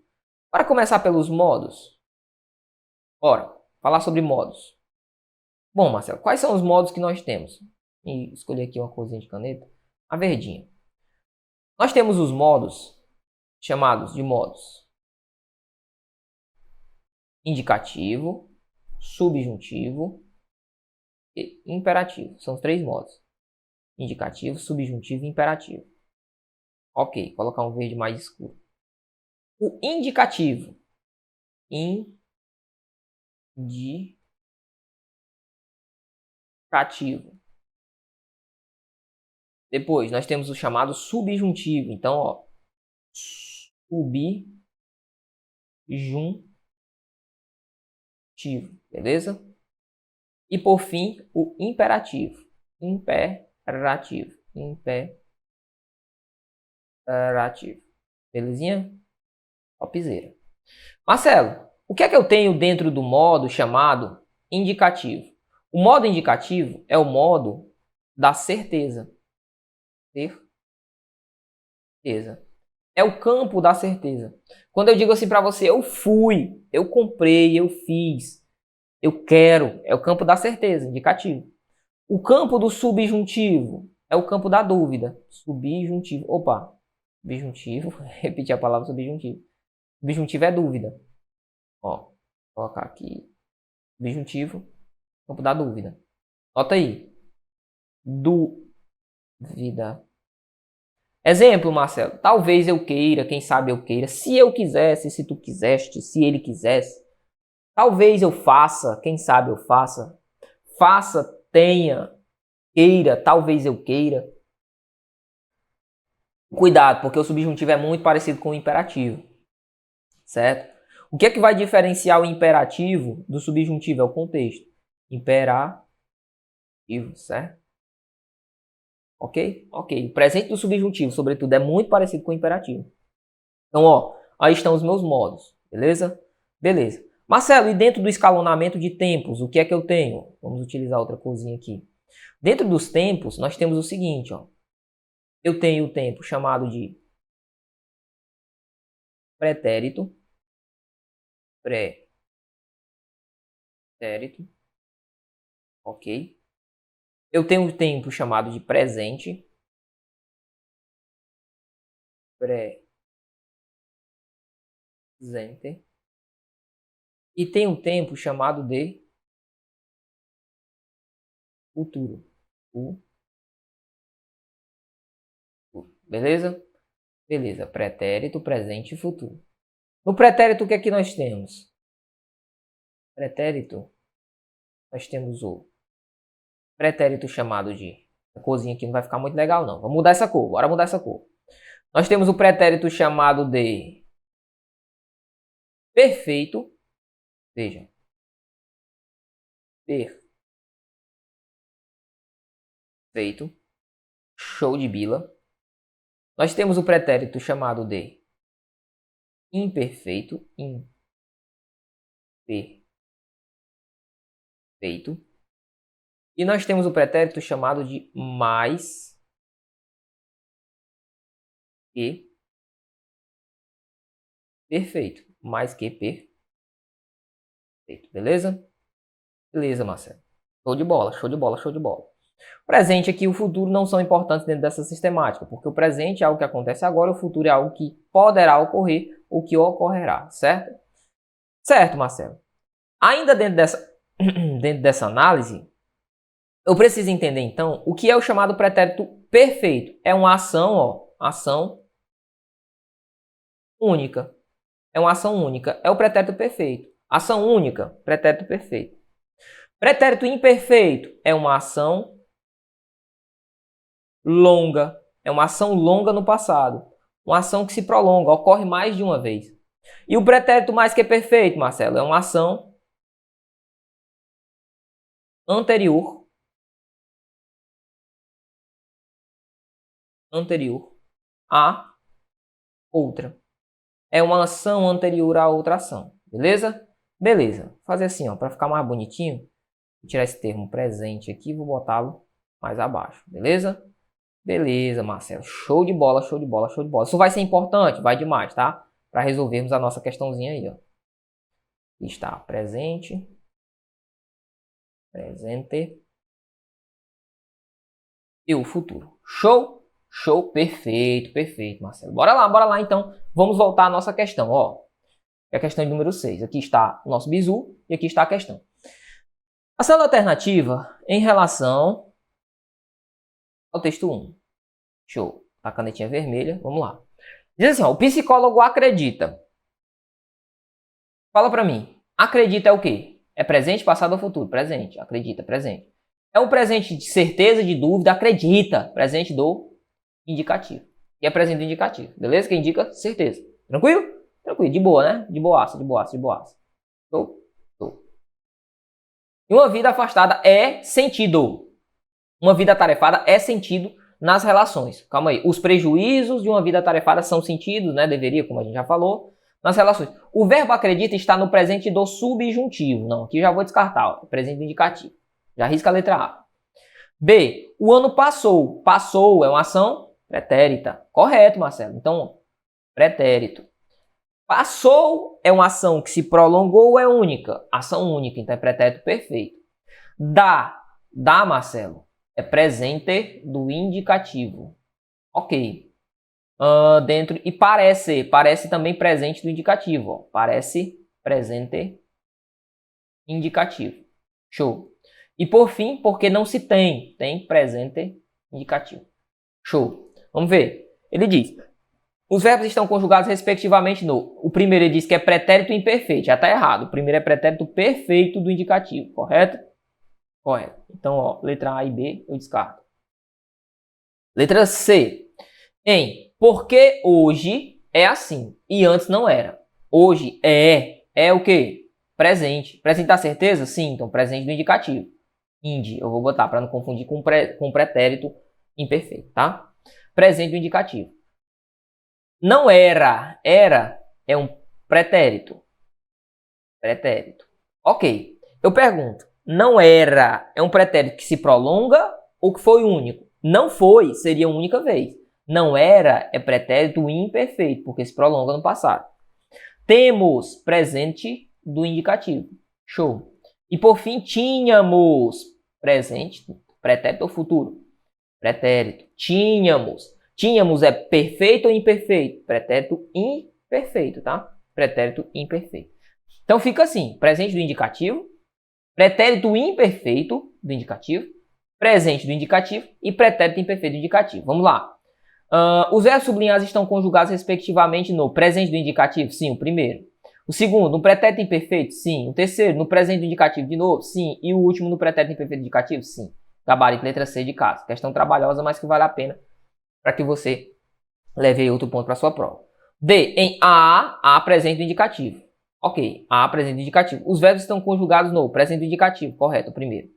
Para começar pelos modos, bora falar sobre modos. Bom, Marcelo, quais são os modos que nós temos? E escolher aqui uma corzinha de caneta, a verdinha. Nós temos os modos chamados de modos indicativo, subjuntivo e imperativo. São os 3 modos. Indicativo, subjuntivo e imperativo. Ok, colocar um verde mais escuro. O indicativo. Indicativo. Depois, nós temos o chamado subjuntivo. Então, ó, subjuntivo. Beleza? E por fim, o imperativo. Imperativo. Belezinha? Topzera. Marcelo, o que é que eu tenho dentro do modo chamado indicativo? O modo indicativo é o modo da certeza. Certeza. É o campo da certeza. Quando eu digo assim para você, eu fui, eu comprei, eu fiz, eu quero, é o campo da certeza, indicativo. O campo do subjuntivo é o campo da dúvida. Subjuntivo. Opa, subjuntivo, repetir a palavra subjuntivo. Subjuntivo é dúvida. Ó, vou colocar aqui. Subjuntivo, campo da dúvida. Nota aí. Dúvida. Exemplo, Marcelo. Talvez eu queira, quem sabe eu queira. Se eu quisesse, se tu quiseste, se ele quisesse. Talvez eu faça, quem sabe eu faça. Faça, tenha, queira, talvez eu queira. Cuidado, porque o subjuntivo é muito parecido com o imperativo. Certo? O que é que vai diferenciar o imperativo do subjuntivo? É o contexto. Imperativo, certo? Ok? Ok. O presente do subjuntivo, sobretudo, é muito parecido com o imperativo. Então, ó, aí estão os meus modos. Beleza? Beleza. Marcelo, e dentro do escalonamento de tempos, o que é que eu tenho? Vamos utilizar outra coisinha aqui. Dentro dos tempos, nós temos o seguinte, ó. Eu tenho o tempo chamado de pretérito. Pretérito. Ok. Eu tenho o tempo chamado de presente. Presente. E tem um tempo chamado de futuro. Beleza? Beleza. Pretérito, presente e futuro. No pretérito, o que é que nós temos? Pretérito, nós temos o pretérito chamado de... A corzinha aqui não vai ficar muito legal, não. Vamos mudar essa cor. Bora mudar essa cor. Nós temos o pretérito chamado de perfeito. Veja. Perfeito. Show de bila. Nós temos o pretérito chamado de imperfeito. Imperfeito. E nós temos o pretérito chamado de mais que perfeito. Mais que perfeito. Beleza? Beleza, Marcelo. Show de bola, show de bola, show de bola. O presente aqui e o futuro não são importantes dentro dessa sistemática, porque o presente é algo que acontece agora, o futuro é algo que poderá ocorrer ou que ocorrerá, certo? Certo, Marcelo. Ainda dentro dessa análise, eu preciso entender, então, o que é o chamado pretérito perfeito. É uma ação, ó, ação única. É uma ação única. É o pretérito perfeito. Ação única, pretérito perfeito. Pretérito imperfeito é uma ação longa. É uma ação longa no passado. Uma ação que se prolonga, ocorre mais de uma vez. E o pretérito mais que perfeito, Marcelo, é uma ação anterior a outra. É uma ação anterior a outra ação. Beleza? Beleza. Vou fazer assim, ó, para ficar mais bonitinho. Vou tirar esse termo presente aqui e vou botá-lo mais abaixo. Beleza? Beleza, Marcelo. Show de bola, show de bola, show de bola. Isso vai ser importante? Vai demais, tá? Para resolvermos a nossa questãozinha aí, ó. Está presente. Presente. E o futuro. Show? Show, perfeito, perfeito, Marcelo. Bora lá, então. Vamos voltar à nossa questão, ó. É a questão de número 6. Aqui está o nosso bizu e aqui está a questão. A célula alternativa em relação ao texto 1. Show. A canetinha vermelha, vamos lá. Diz assim, ó, o psicólogo acredita. Fala pra mim. Acredita é o quê? É presente, passado ou futuro? Presente. Acredita, presente. É um presente de certeza, de dúvida, acredita. Presente do indicativo. E é presente do indicativo. Beleza? Que indica certeza. Tranquilo? Tranquilo. De boa, né? De boaça, de boaça, de boaça. Show? Show. E uma vida afastada é sentido. Uma vida atarefada é sentido nas relações. Calma aí. Os prejuízos de uma vida atarefada são sentidos, né? Deveria, como a gente já falou, nas relações. O verbo acredita está no presente do subjuntivo. Não, aqui já vou descartar. Ó. Presente do indicativo. Já risca a letra A. B. O ano passou. Passou é uma ação pretérita. Correto, Marcelo. Então, pretérito. Passou é uma ação que se prolongou ou é única? Ação única, então é pretérito perfeito. Dá, Marcelo, é presente do indicativo. Ok. dentro e parece também presente do indicativo, ó. Parece presente indicativo. Show. E por fim, porque não se tem presente indicativo. Show. Vamos ver. Ele diz: os verbos estão conjugados respectivamente no... O primeiro ele diz que é pretérito imperfeito. Já está errado. O primeiro é pretérito perfeito do indicativo. Correto? Correto. Então, ó, letra A e B eu descarto. Letra C. Em porque hoje é assim e antes não era. Hoje é o quê? Presente. Presente dá certeza? Sim. Então, presente do indicativo. Indi. Eu vou botar para não confundir com pretérito imperfeito, tá? Presente do indicativo. Não era. Era é um pretérito. Pretérito. Ok. Eu pergunto. Não era é um pretérito que se prolonga ou que foi único? Não foi, seria a única vez. Não era é pretérito imperfeito, porque se prolonga no passado. Temos presente do indicativo. Show. E por fim, tínhamos presente, pretérito ou futuro? Pretérito. Tínhamos. Tínhamos é perfeito ou imperfeito? Pretérito imperfeito, tá? Pretérito imperfeito. Então fica assim, presente do indicativo, pretérito imperfeito do indicativo, presente do indicativo e pretérito imperfeito do indicativo. Vamos lá. Os verbos sublinhados estão conjugados respectivamente no presente do indicativo? Sim, o primeiro. O segundo, no pretérito imperfeito? Sim. O terceiro, no presente do indicativo de novo? Sim. E o último, no pretérito imperfeito do indicativo? Sim. Gabarito, letra C de casa. Questão trabalhosa, mas que vale a pena para que você leve outro ponto para sua prova. D, em A presente do indicativo. Ok, A presente do indicativo. Os verbos estão conjugados no presente do indicativo. Correto, o primeiro.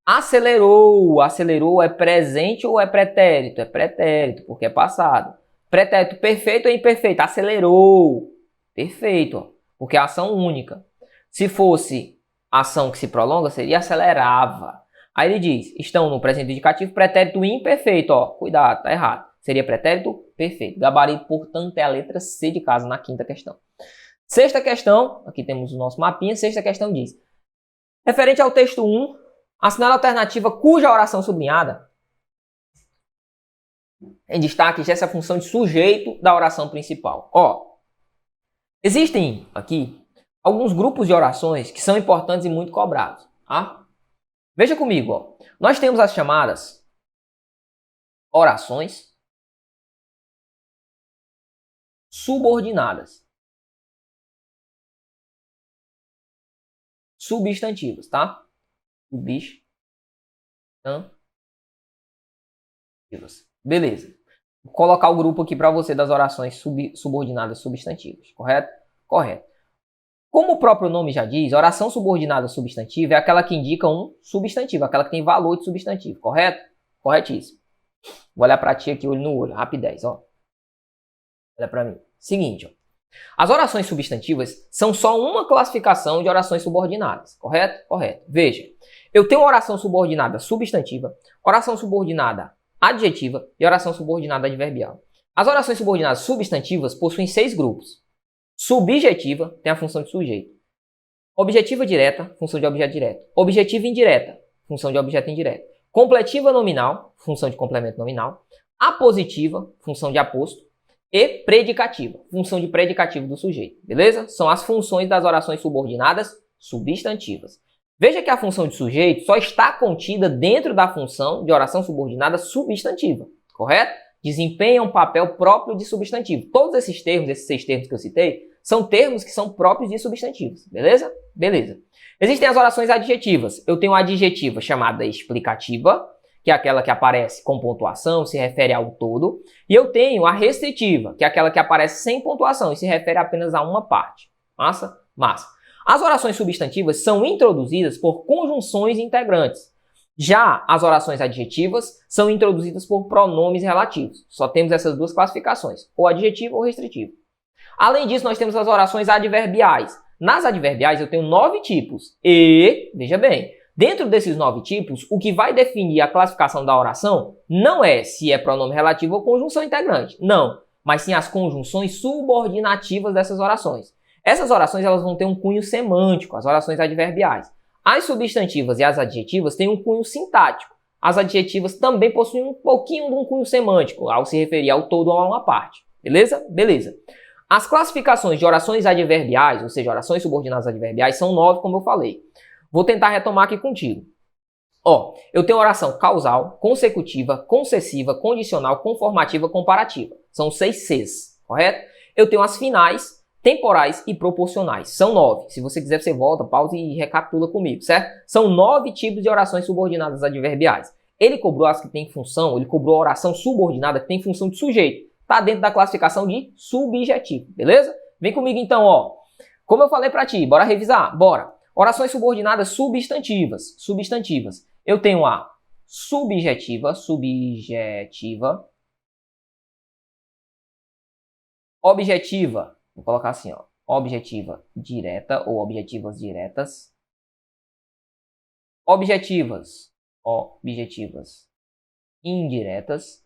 Acelerou. Acelerou é presente ou é pretérito? É pretérito, porque é passado. Pretérito perfeito ou imperfeito? Acelerou. Perfeito, ó, porque é ação única. Se fosse ação que se prolonga, seria acelerava. Aí ele diz, estão no presente indicativo, pretérito imperfeito. Ó, cuidado, tá errado. Seria pretérito perfeito. Gabarito, portanto, é a letra C de casa na quinta questão. Sexta questão, aqui temos o nosso mapinha. Sexta questão diz, referente ao texto 1, assinale a alternativa cuja oração sublinhada em destaque já essa função de sujeito da oração principal. Ó, existem aqui alguns grupos de orações que são importantes e muito cobrados. Tá? Veja comigo, ó. Nós temos as chamadas orações subordinadas. Substantivas, tá? Substantivas. Beleza. Vou colocar o grupo aqui para você das orações subordinadas substantivas, correto? Correto. Como o próprio nome já diz, oração subordinada substantiva é aquela que indica um substantivo, aquela que tem valor de substantivo, correto? Corretíssimo. Vou olhar para ti aqui, olho no olho, rapidez, ó. Olha para mim. Seguinte, ó. As orações substantivas são só uma classificação de orações subordinadas, correto? Correto. Veja, eu tenho oração subordinada substantiva, oração subordinada adjetiva e oração subordinada adverbial. As orações subordinadas substantivas possuem 6 grupos. Subjetiva tem a função de sujeito. Objetiva direta, função de objeto direto. Objetiva indireta, função de objeto indireto. Completiva nominal, função de complemento nominal. Apositiva, função de aposto. E predicativa, função de predicativo do sujeito. Beleza? São as funções das orações subordinadas substantivas. Veja que a função de sujeito só está contida dentro da função de oração subordinada substantiva, correto? Desempenha um papel próprio de substantivo. Todos esses termos, esses 6 termos que eu citei, são termos que são próprios de substantivos, beleza? Beleza. Existem as orações adjetivas. Eu tenho a adjetiva chamada explicativa, que é aquela que aparece com pontuação, se refere ao todo. E eu tenho a restritiva, que é aquela que aparece sem pontuação e se refere apenas a uma parte. Massa? Massa. As orações substantivas são introduzidas por conjunções integrantes. Já as orações adjetivas são introduzidas por pronomes relativos. Só temos essas duas classificações, ou adjetivo ou restritivo. Além disso, nós temos as orações adverbiais. Nas adverbiais eu tenho 9 tipos. E, veja bem, dentro desses 9 tipos, o que vai definir a classificação da oração não é se é pronome relativo ou conjunção integrante. Não, mas sim as conjunções subordinativas dessas orações. Essas orações elas vão ter um cunho semântico, as orações adverbiais. As substantivas e as adjetivas têm um cunho sintático. as adjetivas também possuem um pouquinho de um cunho semântico, ao se referir ao todo ou a uma parte. Beleza? Beleza. As classificações de orações adverbiais, ou seja, orações subordinadas adverbiais, são 9, como eu falei. Vou tentar retomar aqui contigo. Ó, eu tenho oração causal, consecutiva, concessiva, condicional, conformativa, comparativa. São 6 Cs, correto? Eu tenho as finais, temporais e proporcionais. São 9. Se você quiser, você volta, pausa e recapitula comigo, certo? São 9 tipos de orações subordinadas adverbiais. Ele cobrou as que têm função, ele cobrou a oração subordinada que tem função de sujeito. Está dentro da classificação de subjetivo, beleza? Vem comigo então, ó. Como eu falei para ti, bora revisar? Bora. Orações subordinadas substantivas. Substantivas. Eu tenho a subjetiva, objetiva, vou colocar assim, ó, objetiva direta ou objetivas diretas, objetivas indiretas,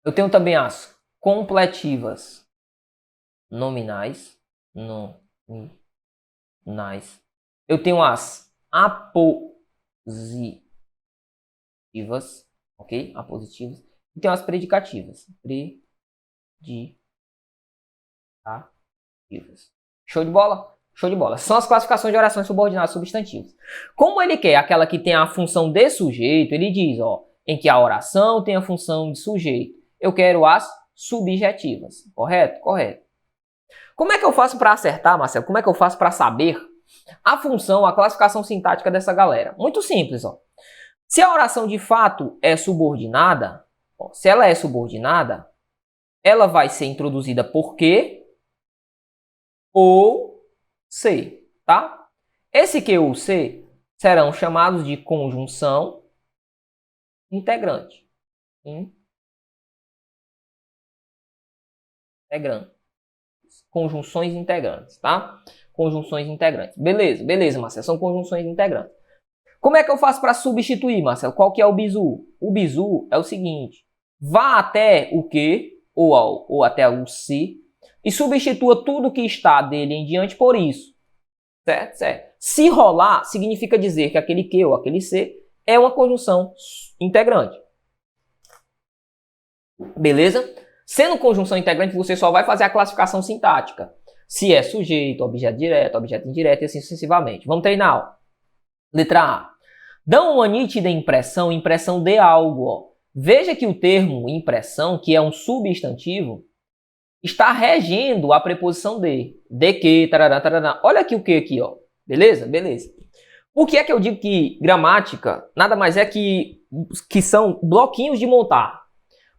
eu tenho também as completivas nominais, eu tenho as apositivas, ok? Apositivas. E tenho as predicativas. Show de bola? Show de bola. São as classificações de orações subordinadas substantivas. Como ele quer aquela que tem a função de sujeito, ele diz, ó, em que a oração tem a função de sujeito. Eu quero as subjetivas. Correto? Correto. Como é que eu faço para acertar, Marcelo? Como é que eu faço para saber a função, a classificação sintática dessa galera? Muito simples, ó. Se a oração de fato é subordinada, ó, se ela é subordinada, ela vai ser introduzida por que ou se, tá? Esse que ou se serão chamados de conjunção integrante. Conjunções integrantes, tá? Conjunções integrantes. Beleza, beleza, Marcelo. São conjunções integrantes. Como é que eu faço para substituir, Marcelo? Qual que é o bizu? O bizu é o seguinte. Vá até o que, ou até o se, e substitua tudo que está dele em diante por isso. Certo? Certo. Se rolar, significa dizer que aquele que ou aquele se é uma conjunção integrante. Beleza? Sendo conjunção integrante, você só vai fazer a classificação sintática. Se é sujeito, objeto direto, objeto indireto e assim sucessivamente. Vamos treinar. Ó. Letra A. Dão uma nítida impressão de algo. Ó. Veja que o termo impressão, que é um substantivo, está regendo a preposição de. De que, tarará, tarará. Olha aqui o que aqui, ó. Beleza? Beleza. Por que é que eu digo que gramática nada mais é que são bloquinhos de montar?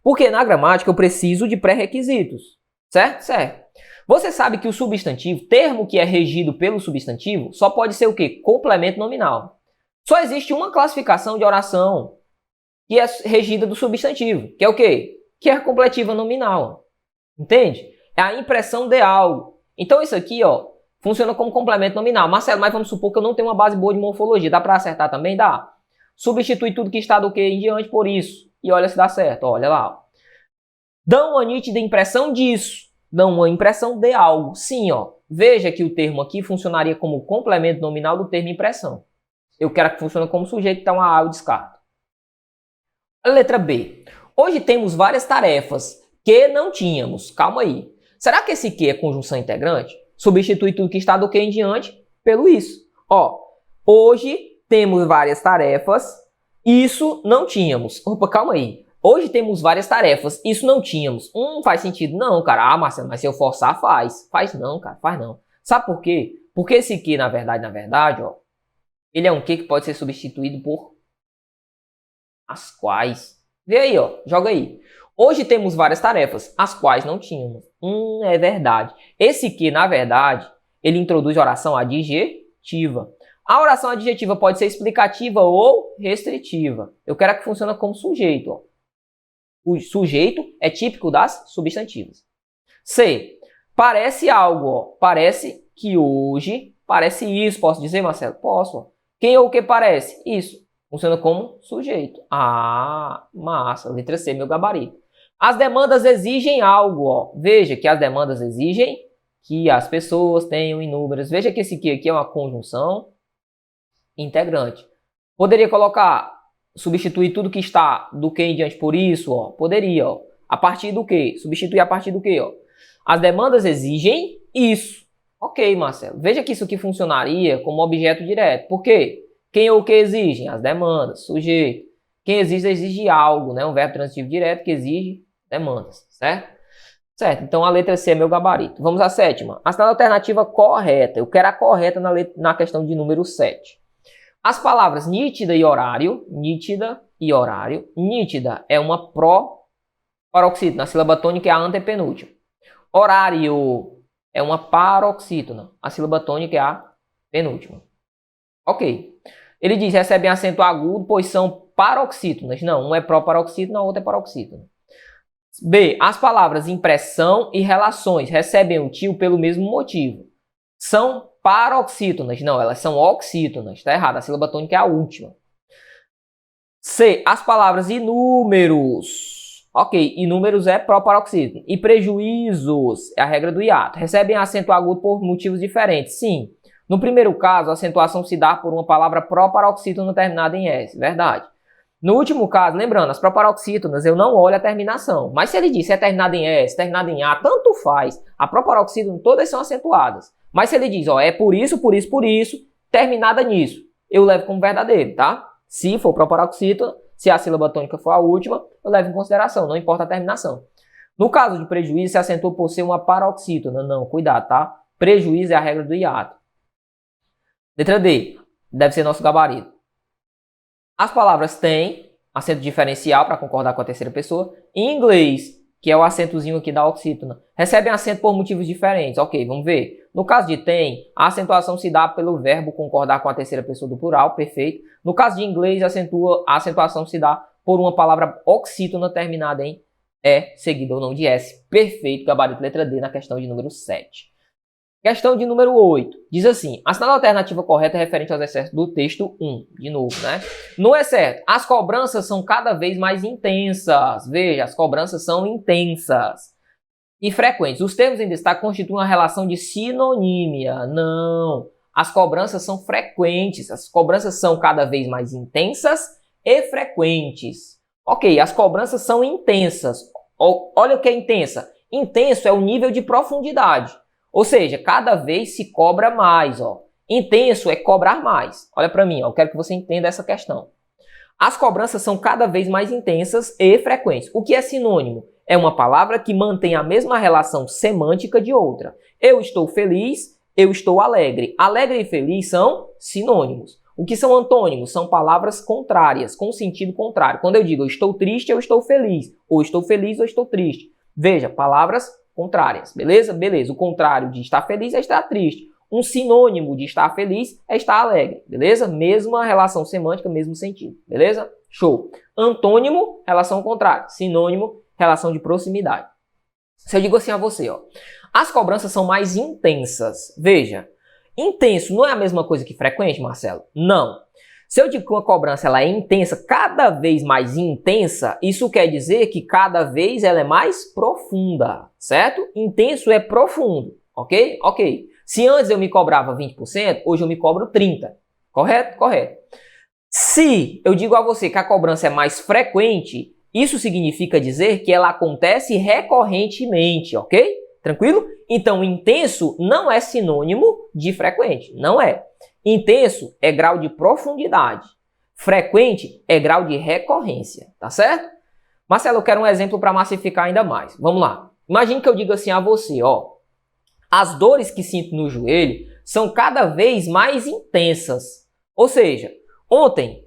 Porque na gramática eu preciso de pré-requisitos, certo? Certo. Você sabe que o substantivo, termo que é regido pelo substantivo, só pode ser o quê? Complemento nominal. Só existe uma classificação de oração que é regida do substantivo, que é o quê? Que é a completiva nominal. Entende? É a impressão de algo. Então isso aqui, ó, funciona como complemento nominal. Marcelo, mas vamos supor que eu não tenho uma base boa de morfologia. Dá para acertar também? Dá. Substitui tudo que está do que em diante por isso. E olha se dá certo, olha lá. Ó. Dão uma nítida impressão disso. Dão uma impressão de algo. Sim, ó. Veja que o termo aqui funcionaria como complemento nominal do termo impressão. Eu quero que funcione como sujeito, então a eu descarto. A letra B. Hoje temos várias tarefas que não tínhamos. Calma aí. Será que esse que é conjunção integrante? Substitui tudo que está do que em diante pelo isso. Ó. Hoje temos várias tarefas. Isso não tínhamos. Opa, calma aí. Hoje temos várias tarefas. Isso não tínhamos. Faz sentido? Não, cara. Ah, Marcelo, mas se eu forçar, faz. Faz não, cara. Faz não. Sabe por quê? Porque esse que, na verdade, ó, ele é um que pode ser substituído por as quais. Vê aí, ó. Joga aí. Hoje temos várias tarefas, as quais não tínhamos. É verdade. Esse que, na verdade, ele introduz oração adjetiva. A oração adjetiva pode ser explicativa ou restritiva. Eu quero que funcione como sujeito. Ó. O sujeito é típico das substantivas. C. Parece algo. Ó. Parece que hoje. Parece isso. Posso dizer, Marcelo? Posso. Ó. Quem ou o que parece? Isso. Funciona como sujeito. Ah, massa. Letra C, meu gabarito. As demandas exigem algo. Ó. Veja que as demandas exigem que as pessoas tenham inúmeras. Veja que esse aqui é uma conjunção integrante. Poderia colocar, substituir tudo que está do que em diante por isso, ó. Poderia, ó. A partir do que? Substituir a partir do que, ó. As demandas exigem isso. Ok, Marcelo. Veja que isso aqui funcionaria como objeto direto. Por quê? Quem ou o que exigem? As demandas, sujeito. Quem exige algo, né? Um verbo transitivo direto que exige demandas, certo? Certo, então a letra C é meu gabarito. Vamos à sétima. Assinale a alternativa correta. Eu quero a correta na questão de número 7. As palavras nítida e horário. Nítida e horário. Nítida é uma paroxítona. A sílaba tônica é a antepenúltima. Horário é uma paroxítona. A sílaba tônica é a penúltima. Ok. Ele diz, recebem acento agudo, pois são paroxítonas. Não, um é proparoxítona, a outra é paroxítona. B. As palavras impressão e relações recebem o tio pelo mesmo motivo. São paroxítonas. Não, elas são oxítonas. Está errado, a sílaba tônica é a última. C. As palavras inúmeros. Ok, inúmeros é proparoxítono. E prejuízos é a regra do hiato. Recebem acento agudo por motivos diferentes. Sim. No primeiro caso, a acentuação se dá por uma palavra proparoxítona terminada em S. Verdade. No último caso, lembrando, as proparoxítonas eu não olho a terminação. Mas se ele disse é terminada em S, terminada em A, tanto faz. A proparoxítona todas são acentuadas. Mas se ele diz, ó, é por isso, terminada nisso, eu levo como verdadeiro, tá? Se for proparoxítona, se a sílaba tônica for a última, eu levo em consideração, não importa a terminação. No caso de prejuízo, se acentua por ser uma paroxítona. Não, cuidado, tá? Prejuízo é a regra do hiato. Letra D, deve ser nosso gabarito. As palavras têm acento diferencial para concordar com a terceira pessoa. Em inglês, que é o acentozinho aqui da oxítona, recebem acento por motivos diferentes. Ok, vamos ver. No caso de tem, a acentuação se dá pelo verbo concordar com a terceira pessoa do plural, perfeito. No caso de inglês, a acentuação se dá por uma palavra oxítona terminada em E, seguida ou não de S. Perfeito, gabarito letra D na questão de número 7. Questão de número 8. Diz assim, assinale a alternativa correta referente aos excessos do texto 1. De novo, né? No excesso, as cobranças são cada vez mais intensas. Veja, as cobranças são intensas e frequentes. Os termos em destaque constituem uma relação de sinonímia. Não. As cobranças são frequentes. As cobranças são cada vez mais intensas e frequentes. Ok, as cobranças são intensas. Olha o que é intensa. Intenso é o nível de profundidade. Ou seja, cada vez se cobra mais, ó. Intenso é cobrar mais. Olha para mim, ó, eu quero que você entenda essa questão. As cobranças são cada vez mais intensas e frequentes. O que é sinônimo? É uma palavra que mantém a mesma relação semântica de outra. Eu estou feliz, eu estou alegre. Alegre e feliz são sinônimos. O que são antônimos? São palavras contrárias, com sentido contrário. Quando eu digo eu estou triste, eu estou feliz. Ou estou feliz, ou estou triste. Veja, palavras contrárias, beleza? Beleza. O contrário de estar feliz é estar triste. Um sinônimo de estar feliz é estar alegre, beleza? Mesma relação semântica, mesmo sentido, beleza? Show. Antônimo, relação contrária. Sinônimo, relação de proximidade. Se eu digo assim a você, ó, as cobranças são mais intensas. Veja, intenso não é a mesma coisa que frequente, Marcelo? Não. Se eu digo que uma cobrança ela é intensa, cada vez mais intensa, isso quer dizer que cada vez ela é mais profunda, certo? Intenso é profundo, ok? Ok. Se antes eu me cobrava 20%, hoje eu me cobro 30%. Correto? Correto. Se eu digo a você que a cobrança é mais frequente, isso significa dizer que ela acontece recorrentemente, ok? Tranquilo? Então, intenso não é sinônimo de frequente, não é. Intenso é grau de profundidade. Frequente é grau de recorrência, tá certo? Marcelo, eu quero um exemplo para massificar ainda mais. Vamos lá. Imagine que eu diga assim a você, ó. As dores que sinto no joelho são cada vez mais intensas. Ou seja, ontem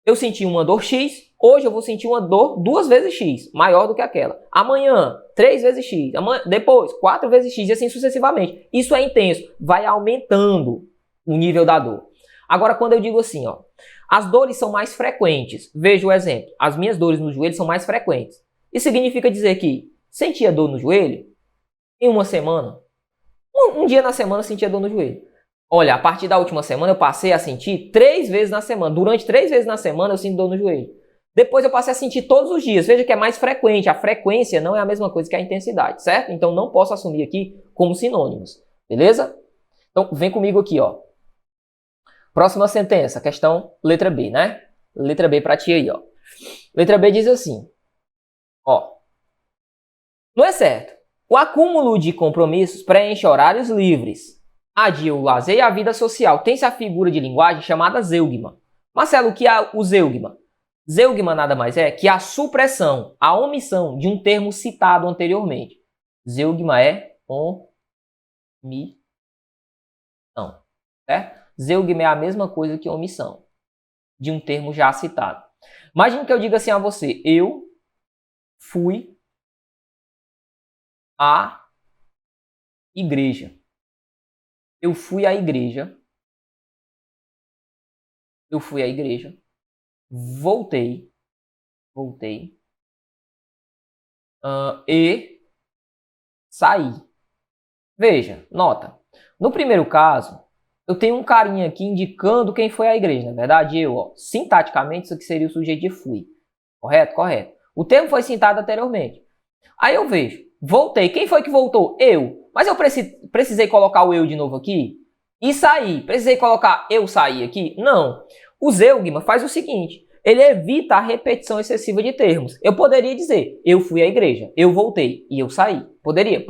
eu senti uma dor X, hoje eu vou sentir uma dor 2 vezes X, maior do que aquela. Amanhã, 3 vezes X. Depois, 4 vezes X e assim sucessivamente. Isso é intenso, vai aumentando o nível da dor. Agora, quando eu digo assim, ó, as dores são mais frequentes. Veja o exemplo. As minhas dores no joelho são mais frequentes. Isso significa dizer que sentia dor no joelho em uma semana. Um dia na semana eu sentia dor no joelho. Olha, a partir da última semana eu passei a sentir 3 vezes na semana. Durante 3 vezes na semana eu sinto dor no joelho. Depois eu passei a sentir todos os dias. Veja que é mais frequente. A frequência não é a mesma coisa que a intensidade, certo? Então não posso assumir aqui como sinônimos. Beleza? Então vem comigo aqui, ó. Próxima sentença, questão letra B, né? Letra B pra ti aí, ó. Letra B diz assim, ó. Não é certo. O acúmulo de compromissos preenche horários livres. Adia o lazer e a vida social. Tem-se a figura de linguagem chamada zeugma. Marcelo, o que é o zeugma? Zeugma nada mais é que a supressão, a omissão de um termo citado anteriormente. Zeugma é omissão. Certo? Zeugma é a mesma coisa que omissão de um termo já citado. Imagine que eu diga assim a você, eu fui à igreja. Eu fui à igreja. Eu fui à igreja. Voltei. E saí. Veja, nota. No primeiro caso, eu tenho um carinha aqui indicando quem foi à igreja. Na verdade, eu, ó, sintaticamente, isso aqui seria o sujeito de fui. Correto? Correto. O termo foi citado anteriormente. Aí eu vejo, voltei. Quem foi que voltou? Eu. Mas eu precisei colocar o eu de novo aqui? E saí. Precisei colocar eu saí aqui? Não. O zeugma faz o seguinte, ele evita a repetição excessiva de termos. Eu poderia dizer, eu fui à igreja, eu voltei e eu saí. Poderia.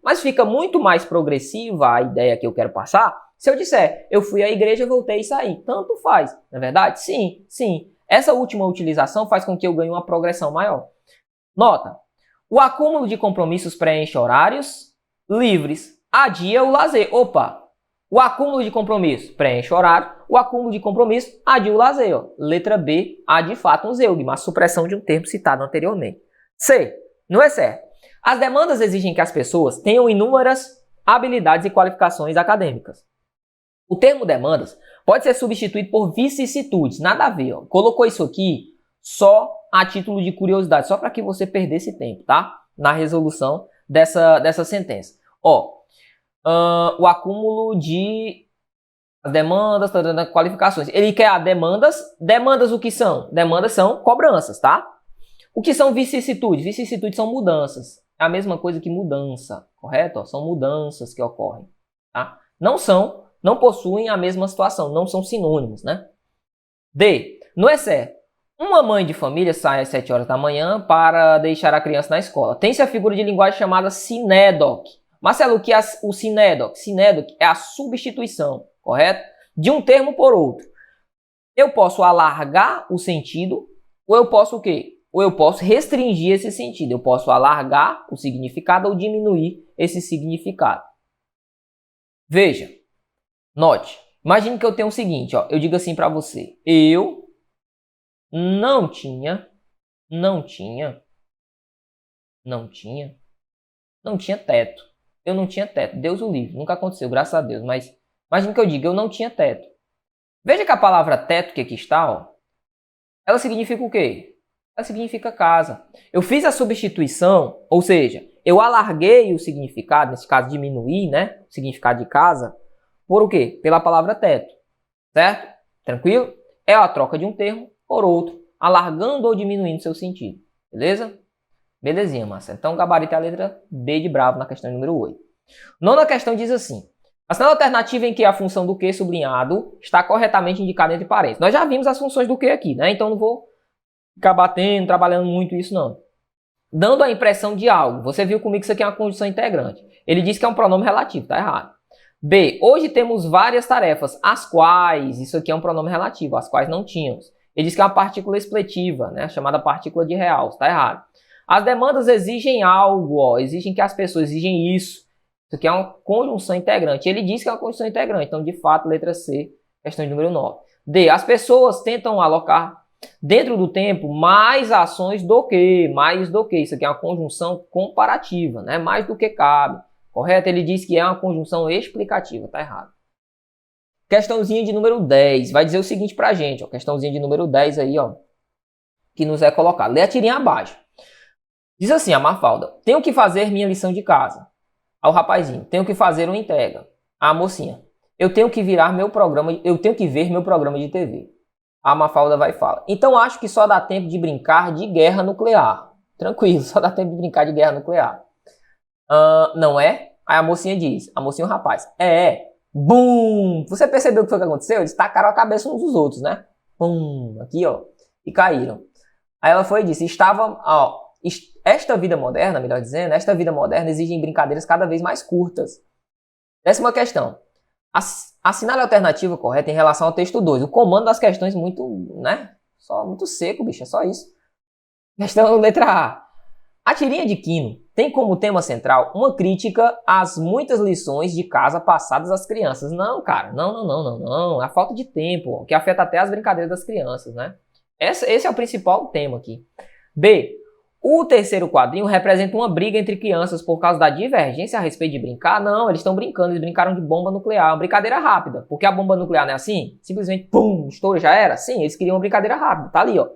Mas fica muito mais progressiva a ideia que eu quero passar se eu disser, eu fui à igreja, voltei e saí. Tanto faz. Não é verdade? Sim. Essa última utilização faz com que eu ganhe uma progressão maior. Nota. O acúmulo de compromissos preenche horários livres. Adia o lazer. Opa! O acúmulo de compromisso preenche horário. O acúmulo de compromisso adia o lazer. Ó. Letra B, há de fato um zeugma, a supressão de um termo citado anteriormente. C. Não é certo. As demandas exigem que as pessoas tenham inúmeras habilidades e qualificações acadêmicas. O termo demandas pode ser substituído por vicissitudes. Nada a ver. Ó. Colocou isso aqui só a título de curiosidade, só para que você perdesse tempo, tá? Na resolução dessa sentença. Ó, o acúmulo de demandas, qualificações. Ele quer demandas. Demandas o que são? Demandas são cobranças, tá? O que são vicissitudes? Vicissitudes são mudanças. É a mesma coisa que mudança, correto? Ó, são mudanças que ocorrem, tá? Não possuem a mesma situação, não são sinônimos, né? D. Não é certo. Uma mãe de família sai às 7 horas da manhã para deixar a criança na escola. Tem-se a figura de linguagem chamada sinédoc. Marcelo, o que é o sinédoc? Sinédoc é a substituição, correto? De um termo por outro. Eu posso alargar o sentido, ou eu posso o quê? Ou eu posso restringir esse sentido. Eu posso alargar o significado ou diminuir esse significado. Veja, note. Imagine que eu tenho o seguinte, ó. Eu digo assim para você. Eu não tinha teto. Eu não tinha teto. Deus o livre. Nunca aconteceu, graças a Deus. Mas imagine que eu diga, eu não tinha teto. Veja que a palavra teto que aqui está, ó, ela significa o quê? Ela significa casa. Eu fiz a substituição, ou seja, eu alarguei o significado, nesse caso diminuí, né? O significado de casa, por o quê? Pela palavra teto. Certo? Tranquilo? É a troca de um termo por outro, alargando ou diminuindo seu sentido. Beleza? Belezinha, Márcia. Então, gabarito é a letra B de bravo na questão número 8. Nona questão diz assim. Assinale a alternativa em que a função do que sublinhado está corretamente indicada entre parênteses. Nós já vimos as funções do que aqui, né? Então, não vou ficar batendo, trabalhando muito isso, não. Dando a impressão de algo. Você viu comigo que isso aqui é uma conjunção integrante. Ele diz que é um pronome relativo. Tá errado. B. Hoje temos várias tarefas, as quais... Isso aqui é um pronome relativo, as quais não tínhamos. Ele diz que é uma partícula expletiva, né? Chamada partícula de real. Está errado. As demandas exigem algo, ó. Exigem que as pessoas exigem isso. Isso aqui é uma conjunção integrante. Ele diz que é uma conjunção integrante. Então, de fato, letra C, questão de número 9. D. As pessoas tentam alocar dentro do tempo mais ações do que. Mais do que. Isso aqui é uma conjunção comparativa, né? Mais do que cabe. Correto? Ele diz que é uma conjunção explicativa. Está errado. Questãozinha de número 10. Vai dizer o seguinte pra gente, ó. Questãozinha de número 10 aí, ó. Que nos é colocado. Lê a tirinha abaixo. Diz assim, a Mafalda. Tenho que fazer minha lição de casa. Ao rapazinho. Tenho que fazer uma entrega. A mocinha. Eu tenho que ver meu programa de TV. A Mafalda vai e fala. Então acho que só dá tempo de brincar de guerra nuclear. Tranquilo, só dá tempo de brincar de guerra nuclear. Não é? Aí a mocinha diz. A mocinha e o rapaz. Bum! Você percebeu o que foi que aconteceu? Eles tacaram a cabeça uns dos outros, né? Bum! Aqui, ó. E caíram. Aí ela foi e disse, esta vida moderna, melhor dizendo, esta vida moderna exige brincadeiras cada vez mais curtas. 10ª questão. Assinale a alternativa correta em relação ao texto 2. O comando das questões muito, né? Só muito seco, bicho, é só isso. Questão letra A. A tirinha de Quino tem como tema central uma crítica às muitas lições de casa passadas às crianças. Não, cara, não. A falta de tempo, que afeta até as brincadeiras das crianças, né? Esse é o principal tema aqui. B. O terceiro quadrinho representa uma briga entre crianças por causa da divergência a respeito de brincar. Não, eles estão brincando, eles brincaram de bomba nuclear. Uma brincadeira rápida. Porque a bomba nuclear não é assim? Simplesmente, pum, estoura, já era? Sim, eles queriam uma brincadeira rápida. Tá ali, ó.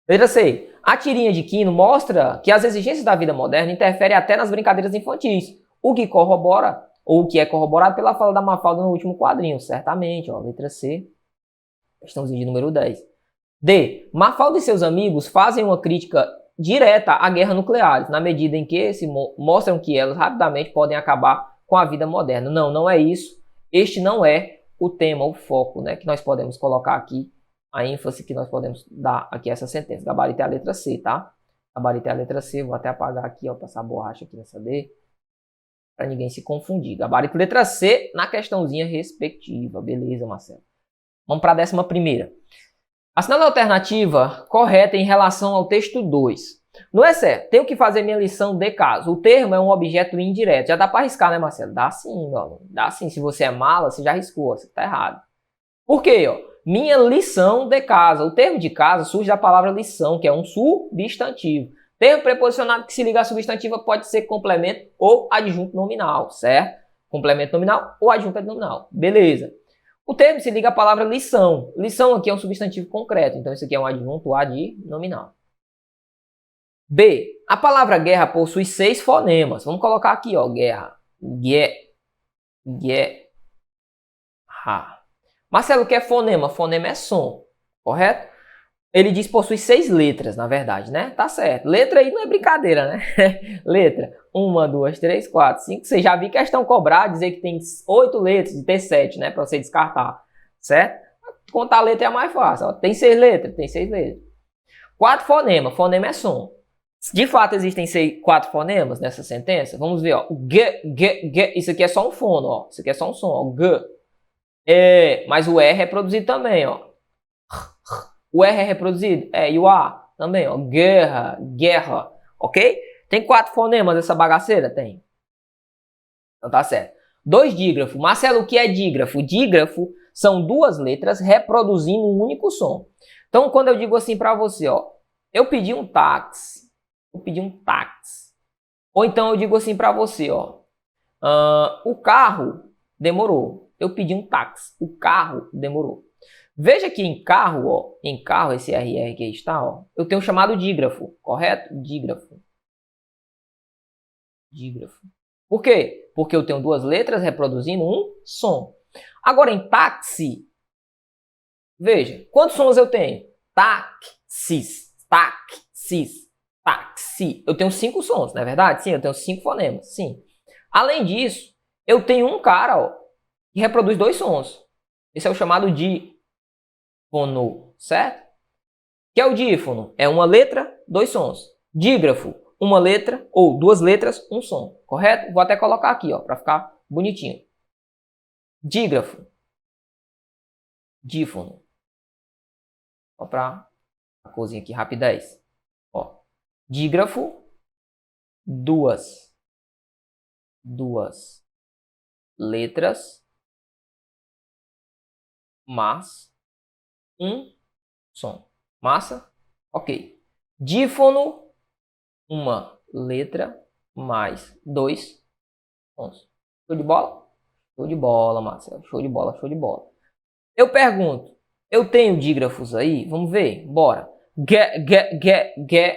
Letra C. A tirinha de Quino mostra que as exigências da vida moderna interferem até nas brincadeiras infantis. O que corrobora, ou o que é corroborado pela fala da Mafalda no último quadrinho. Certamente, ó. Letra C. Questãozinha de número 10. D. Mafalda e seus amigos fazem uma crítica direta à guerra nuclear, na medida em que mostram que elas rapidamente podem acabar com a vida moderna. Não, não é isso. Este não é o tema, o foco, né, que nós podemos colocar aqui, a ênfase que nós podemos dar aqui a essa sentença. Gabarito é a letra C, tá? Gabarito é a letra C. Vou até apagar aqui, ó, passar a borracha aqui nessa D, para ninguém se confundir. Gabarito letra C na questãozinha respectiva. Beleza, Marcelo? Vamos para a 11ª. Assinale a alternativa correta em relação ao texto 2. Não é certo. Tenho que fazer minha lição de casa. O termo é um objeto indireto. Já dá para arriscar, né, Marcelo? Dá sim, meu aluno. Dá sim. Se você é mala, você já arriscou. Você tá errado. Por quê? Ó? Minha lição de casa. O termo de casa surge da palavra lição, que é um substantivo. Termo preposicionado que se liga à substantiva pode ser complemento ou adjunto nominal, certo? Complemento nominal ou adjunto nominal. Beleza. O termo se liga à palavra lição. Lição aqui é um substantivo concreto, então isso aqui é um adjunto adnominal. B. A palavra guerra possui 6 fonemas. Vamos colocar aqui, ó, guerra. Guerra. Marcelo, o que é fonema? Fonema é som, correto? Ele diz que possui 6 letras, na verdade, né? Tá certo. Letra aí não é brincadeira, né? Letra. 1, 2, 3, 4, 5, 6. Já vi questão cobrar, dizer que tem 8 letras e ter 7, né? Para você descartar, certo? Contar a letra é mais fácil. Ó. Tem 6 letras? Tem 6 letras. 4 fonemas. Fonema é som. De fato, existem 4 fonemas nessa sentença. Vamos ver, ó. G. Isso aqui é só um fono, ó. Isso aqui é só um som, ó. G. Mas o R é produzido também, ó. O R é reproduzido? É, e o A também, ó. Guerra, ok? Tem 4 fonemas essa bagaceira? Tem. Então tá certo. 2 dígrafos. Marcelo, o que é dígrafo? Dígrafo são 2 letras reproduzindo um único som. Então, quando eu digo assim pra você, ó. Eu pedi um táxi. Ou então eu digo assim pra você, ó. O carro demorou. Eu pedi um táxi. O carro demorou. Veja que em carro, ó, esse RR que está, ó, eu tenho chamado dígrafo, correto? Dígrafo. Por quê? Porque eu tenho 2 letras reproduzindo um som. Agora em táxi, veja, quantos sons eu tenho? Táxi. Eu tenho 5 sons, não é verdade? Sim, eu tenho 5 fonemas, sim. Além disso, eu tenho um cara, ó, que reproduz 2 sons. Esse é o chamado dífono, certo? Que é o dífono? É uma letra, 2 sons. Dígrafo, uma letra ou 2 letras, um som, correto? Vou até colocar aqui, ó, para ficar bonitinho. Dígrafo, dífono. Ó, para a cozinha aqui, rapidez. Ó, dígrafo, 2 letras, mas um som. Massa? Ok. Dífono, uma letra mais 2 sons. Show de bola? Show de bola, Marcelo. Show de bola. Eu pergunto, eu tenho dígrafos aí? Vamos ver? Bora.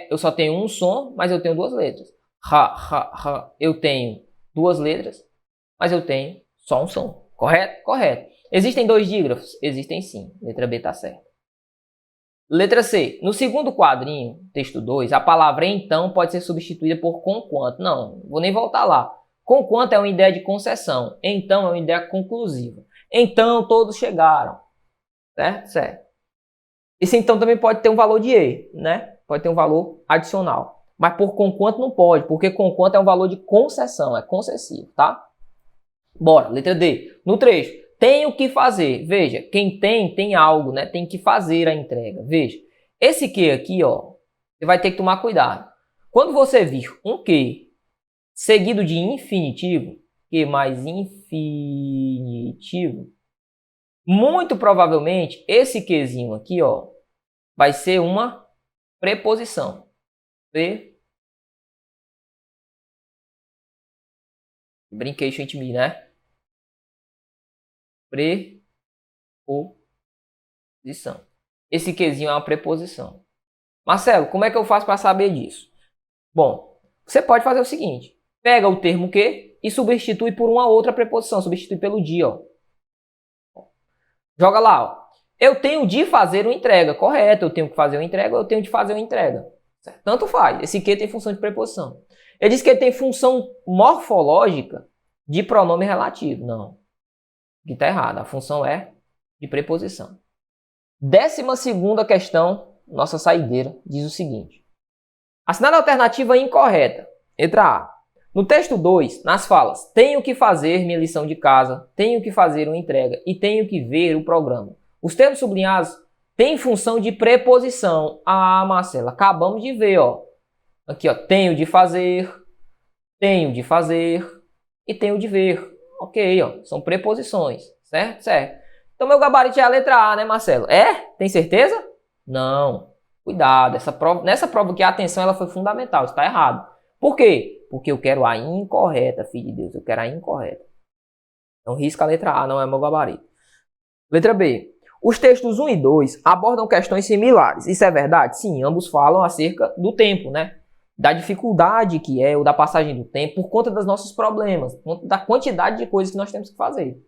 Eu só tenho um som, mas eu tenho 2 letras. Eu tenho 2 letras, mas eu tenho só um som. Correto? Correto. Existem 2 dígrafos? Existem sim. Letra B tá certa. Letra C. No segundo quadrinho, texto 2, a palavra então pode ser substituída por conquanto. Não, vou nem voltar lá. Conquanto é uma ideia de concessão. Então é uma ideia conclusiva. Então todos chegaram. Certo? Certo. Isso então também pode ter um valor de E, né? Pode ter um valor adicional. Mas por conquanto não pode, porque conquanto é um valor de concessão, é concessivo, tá? Bora, letra D. No trecho, tenho que fazer. Veja, quem tem algo, né? Tem que fazer a entrega. Veja, esse que aqui, ó, você vai ter que tomar cuidado. Quando você vir um que seguido de infinitivo, que mais infinitivo, muito provavelmente esse quezinho aqui, ó, vai ser uma preposição. Brincation with me, né? Preposição. Esse quezinho é uma preposição. Marcelo, como é que eu faço para saber disso? Bom, você pode fazer o seguinte. Pega o termo que e substitui por uma outra preposição. Substitui pelo de, ó. Joga lá, ó. Eu tenho de fazer uma entrega. Correto, eu tenho que fazer uma entrega, eu tenho de fazer uma entrega. Certo? Tanto faz. Esse que tem função de preposição. Ele diz que ele tem função morfológica de pronome relativo. Não. Aqui está errado. A função é de preposição. 12ª questão, nossa saideira, diz o seguinte. Assinada a alternativa incorreta. Letra A. No texto 2, nas falas, tenho que fazer minha lição de casa, tenho que fazer uma entrega e tenho que ver o programa. Os termos sublinhados têm função de preposição. Ah, Marcela, acabamos de ver, ó. Aqui, ó, tenho de fazer e tenho de ver. Ok, ó, são preposições, certo? Certo. Então, meu gabarito é a letra A, né, Marcelo? É? Tem certeza? Não. Cuidado, nessa prova aqui a atenção ela foi fundamental, está errado. Por quê? Porque eu quero a incorreta, filho de Deus, eu quero a incorreta. Então, risca a letra A, não é meu gabarito. Letra B. Os textos 1 e 2 abordam questões similares. Isso é verdade? Sim, ambos falam acerca do tempo, né? Da dificuldade que é, ou da passagem do tempo, por conta dos nossos problemas, por conta da quantidade de coisas que nós temos que fazer.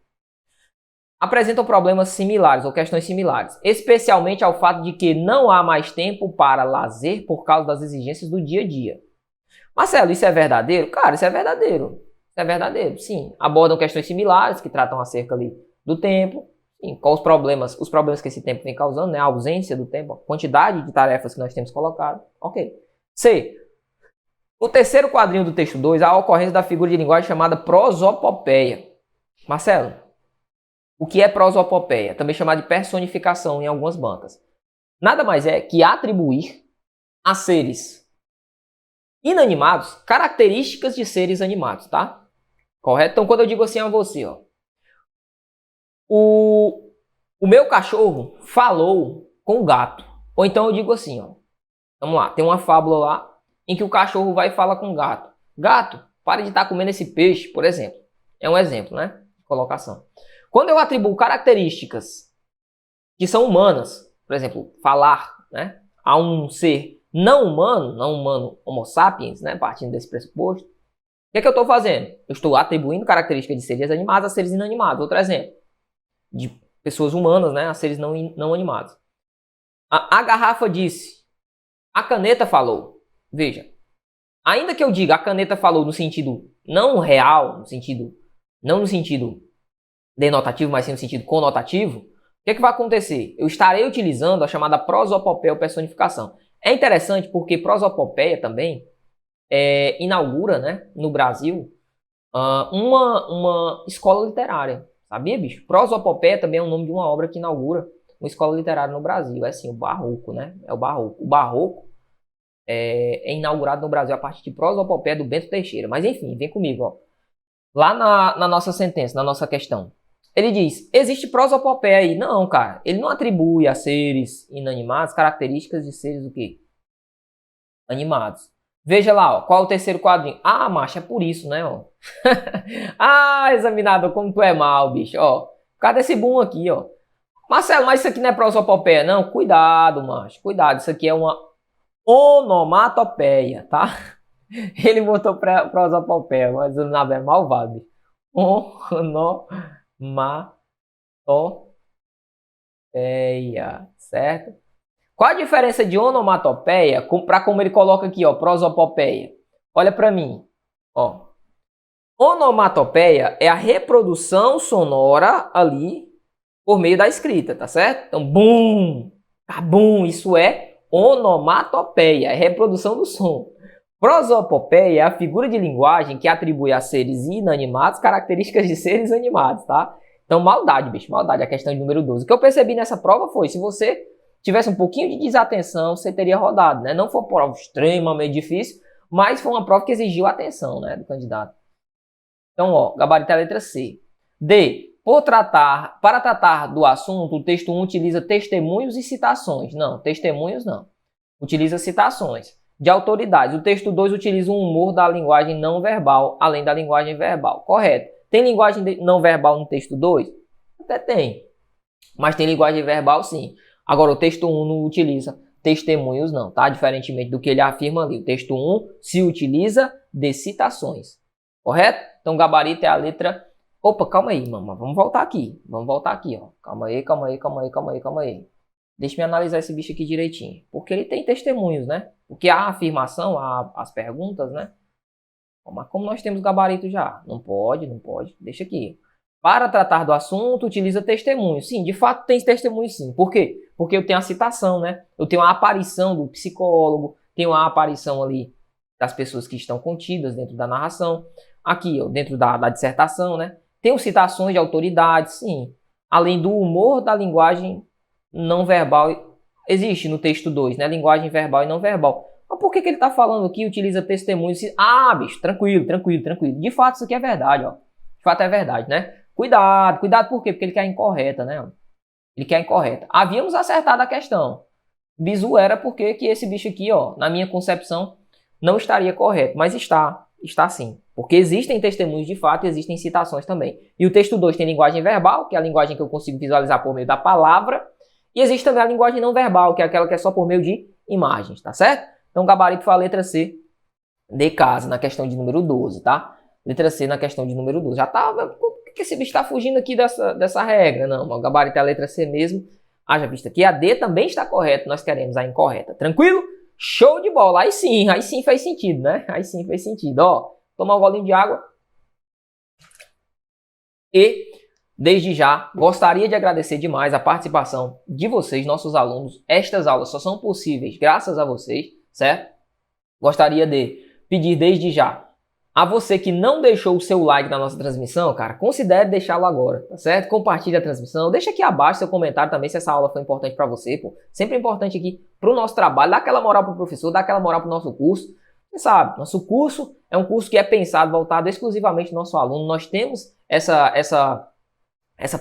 Apresentam problemas similares, ou questões similares, especialmente ao fato de que não há mais tempo para lazer por causa das exigências do dia a dia. Marcelo, isso é verdadeiro? Cara, isso é verdadeiro. Isso é verdadeiro, sim. Abordam questões similares, que tratam acerca ali do tempo, sim, quais os problemas que esse tempo vem causando, né? A ausência do tempo, a quantidade de tarefas que nós temos colocado. Ok. C. O terceiro quadrinho do texto 2, a ocorrência da figura de linguagem chamada prosopopeia. Marcelo, o que é prosopopeia? Também chamado de personificação em algumas bancas. Nada mais é que atribuir a seres inanimados características de seres animados, tá? Correto? Então, quando eu digo assim a você, ó, o meu cachorro falou com o gato. Ou então eu digo assim, ó, vamos lá, tem uma fábula lá em que o cachorro vai e fala com o gato. Gato, pare de estar comendo esse peixe, por exemplo. É um exemplo, né? Colocação. Quando eu atribuo características que são humanas, por exemplo, falar, né, a um ser não humano homo sapiens, né, partindo desse pressuposto, o que é que eu estou fazendo? Eu estou atribuindo características de seres animados a seres inanimados. Outro exemplo, de pessoas humanas, né, a seres não animados. A garrafa disse, a caneta falou. Veja, ainda que eu diga a caneta falou no sentido não real, não no sentido denotativo, mas sim no sentido conotativo, o que é que vai acontecer? Eu estarei utilizando a chamada prosopopeia ou personificação. É interessante porque prosopopeia também inaugura, né, no Brasil uma escola literária. Sabia, bicho? Prosopopeia também é o nome de uma obra que inaugura uma escola literária no Brasil. É assim, o Barroco, né? É o Barroco. O Barroco é inaugurado no Brasil a partir de prosopopeia do Bento Teixeira. Mas enfim, vem comigo, ó. Lá na nossa sentença, na nossa questão. Ele diz, existe prosopopeia aí. Não, cara. Ele não atribui a seres inanimados características de seres o quê? Animados. Veja lá, ó, qual é o terceiro quadrinho? Ah, macho, é por isso, né? Ó. Ah, examinador, como tu é mal, bicho. Ó, por causa desse boom aqui, ó. Marcelo, mas isso aqui não é prosopopeia, não? Cuidado, macho. Cuidado, isso aqui é uma onomatopeia, tá? Ele botou prosopopeia, mas o nome é malvado. Onomatopeia, certo? Qual a diferença de onomatopeia para como ele coloca aqui, ó, prosopopeia? Olha para mim, ó. Onomatopeia é a reprodução sonora ali por meio da escrita, tá certo? Então, bum, cabum, isso é onomatopeia, é reprodução do som. Prosopopeia é a figura de linguagem que atribui a seres inanimados características de seres animados, tá? Então, maldade, bicho, maldade, a questão de número 12. O que eu percebi nessa prova foi, se você tivesse um pouquinho de desatenção, você teria rodado, né? Não foi uma prova extremamente difícil, mas foi uma prova que exigiu atenção, né, do candidato. Então, ó, gabarito é a letra C. D. Para tratar do assunto, o texto 1 utiliza testemunhos e citações. Não, testemunhos não. Utiliza citações de autoridades. O texto 2 utiliza um humor da linguagem não verbal, além da linguagem verbal. Correto. Tem linguagem não verbal no texto 2? Até tem. Mas tem linguagem verbal sim. Agora, o texto 1 não utiliza testemunhos não, tá? Diferentemente do que ele afirma ali. O texto 1 se utiliza de citações. Correto? Então, gabarito é a letra... Opa, calma aí, mamãe. Vamos voltar aqui. Vamos voltar aqui, ó. Calma aí, calma aí, calma aí, calma aí, calma aí. Deixa eu analisar esse bicho aqui direitinho. Porque ele tem testemunhos, né? Porque há afirmação, há as perguntas, né? Mas como nós temos gabarito já? Não pode, não pode. Deixa aqui. Para tratar do assunto, utiliza testemunhos. Sim, de fato tem testemunhos sim. Por quê? Porque eu tenho a citação, né? Eu tenho a aparição do psicólogo, tenho a aparição ali das pessoas que estão contidas dentro da narração. Aqui, ó, dentro da dissertação, né? Tenho citações de autoridades, sim. Além do humor da linguagem não verbal, existe no texto 2, né? Linguagem verbal e não verbal. Mas por que ele está falando aqui, utiliza testemunhos? Ah, bicho, tranquilo, tranquilo, tranquilo. De fato, isso aqui é verdade, ó. De fato é verdade, né? Cuidado, cuidado por quê? Porque ele quer a incorreta, né? Ele quer a incorreta. Havíamos acertado a questão. Bizu era porque que esse bicho aqui, ó, na minha concepção, não estaria correto. Mas está sim. Porque existem testemunhos de fato e existem citações também. E o texto 2 tem linguagem verbal, que é a linguagem que eu consigo visualizar por meio da palavra. E existe também a linguagem não verbal, que é aquela que é só por meio de imagens, tá certo? Então, o gabarito foi a letra C de casa, na questão de número 12, tá? Letra C na questão de número 12. Já tava... Por que esse bicho está fugindo aqui dessa regra? Não, o gabarito é a letra C mesmo. Haja vista aqui. A D também está correta, nós queremos a incorreta. Tranquilo? Show de bola. Aí sim faz sentido, né? Aí sim faz sentido. Ó, tomar um golinho de água. E, desde já, gostaria de agradecer demais a participação de vocês, nossos alunos. Estas aulas só são possíveis graças a vocês, certo? Gostaria de pedir desde já a você que não deixou o seu like na nossa transmissão, cara, considere deixá-lo agora, tá certo? Compartilhe a transmissão, deixa aqui abaixo seu comentário também se essa aula foi importante para você, pô. Sempre importante aqui pro nosso trabalho, dá aquela moral pro professor, dá aquela moral pro nosso curso. Você sabe, nosso curso é um curso que é pensado, voltado exclusivamente ao nosso aluno. Nós temos essa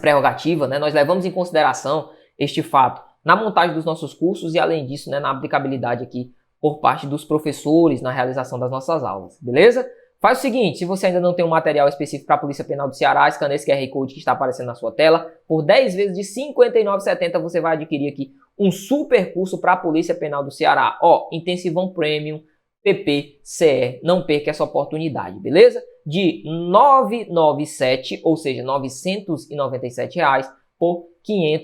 prerrogativa, né? Nós levamos em consideração este fato na montagem dos nossos cursos e, além disso, né, na aplicabilidade aqui por parte dos professores na realização das nossas aulas, beleza? Faz o seguinte, se você ainda não tem um material específico para a Polícia Penal do Ceará, escaneie esse QR Code que está aparecendo na sua tela. Por 10 vezes de R$ 59,70 você vai adquirir aqui um super curso para a Polícia Penal do Ceará. Ó, Intensivão Premium, PPCE. Não perca essa oportunidade, beleza? De R$ 997, ou seja, R$ 997 por R$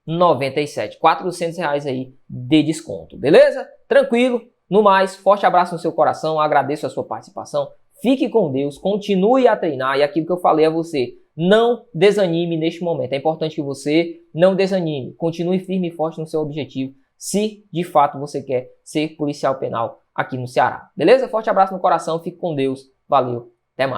597. R$ 400 aí de desconto, beleza? Tranquilo? No mais, forte abraço no seu coração, agradeço a sua participação. Fique com Deus, continue a treinar e aquilo que eu falei a você, não desanime neste momento. É importante que você não desanime, continue firme e forte no seu objetivo, se de fato você quer ser policial penal aqui no Ceará. Beleza? Forte abraço no coração, fique com Deus, valeu, até mais.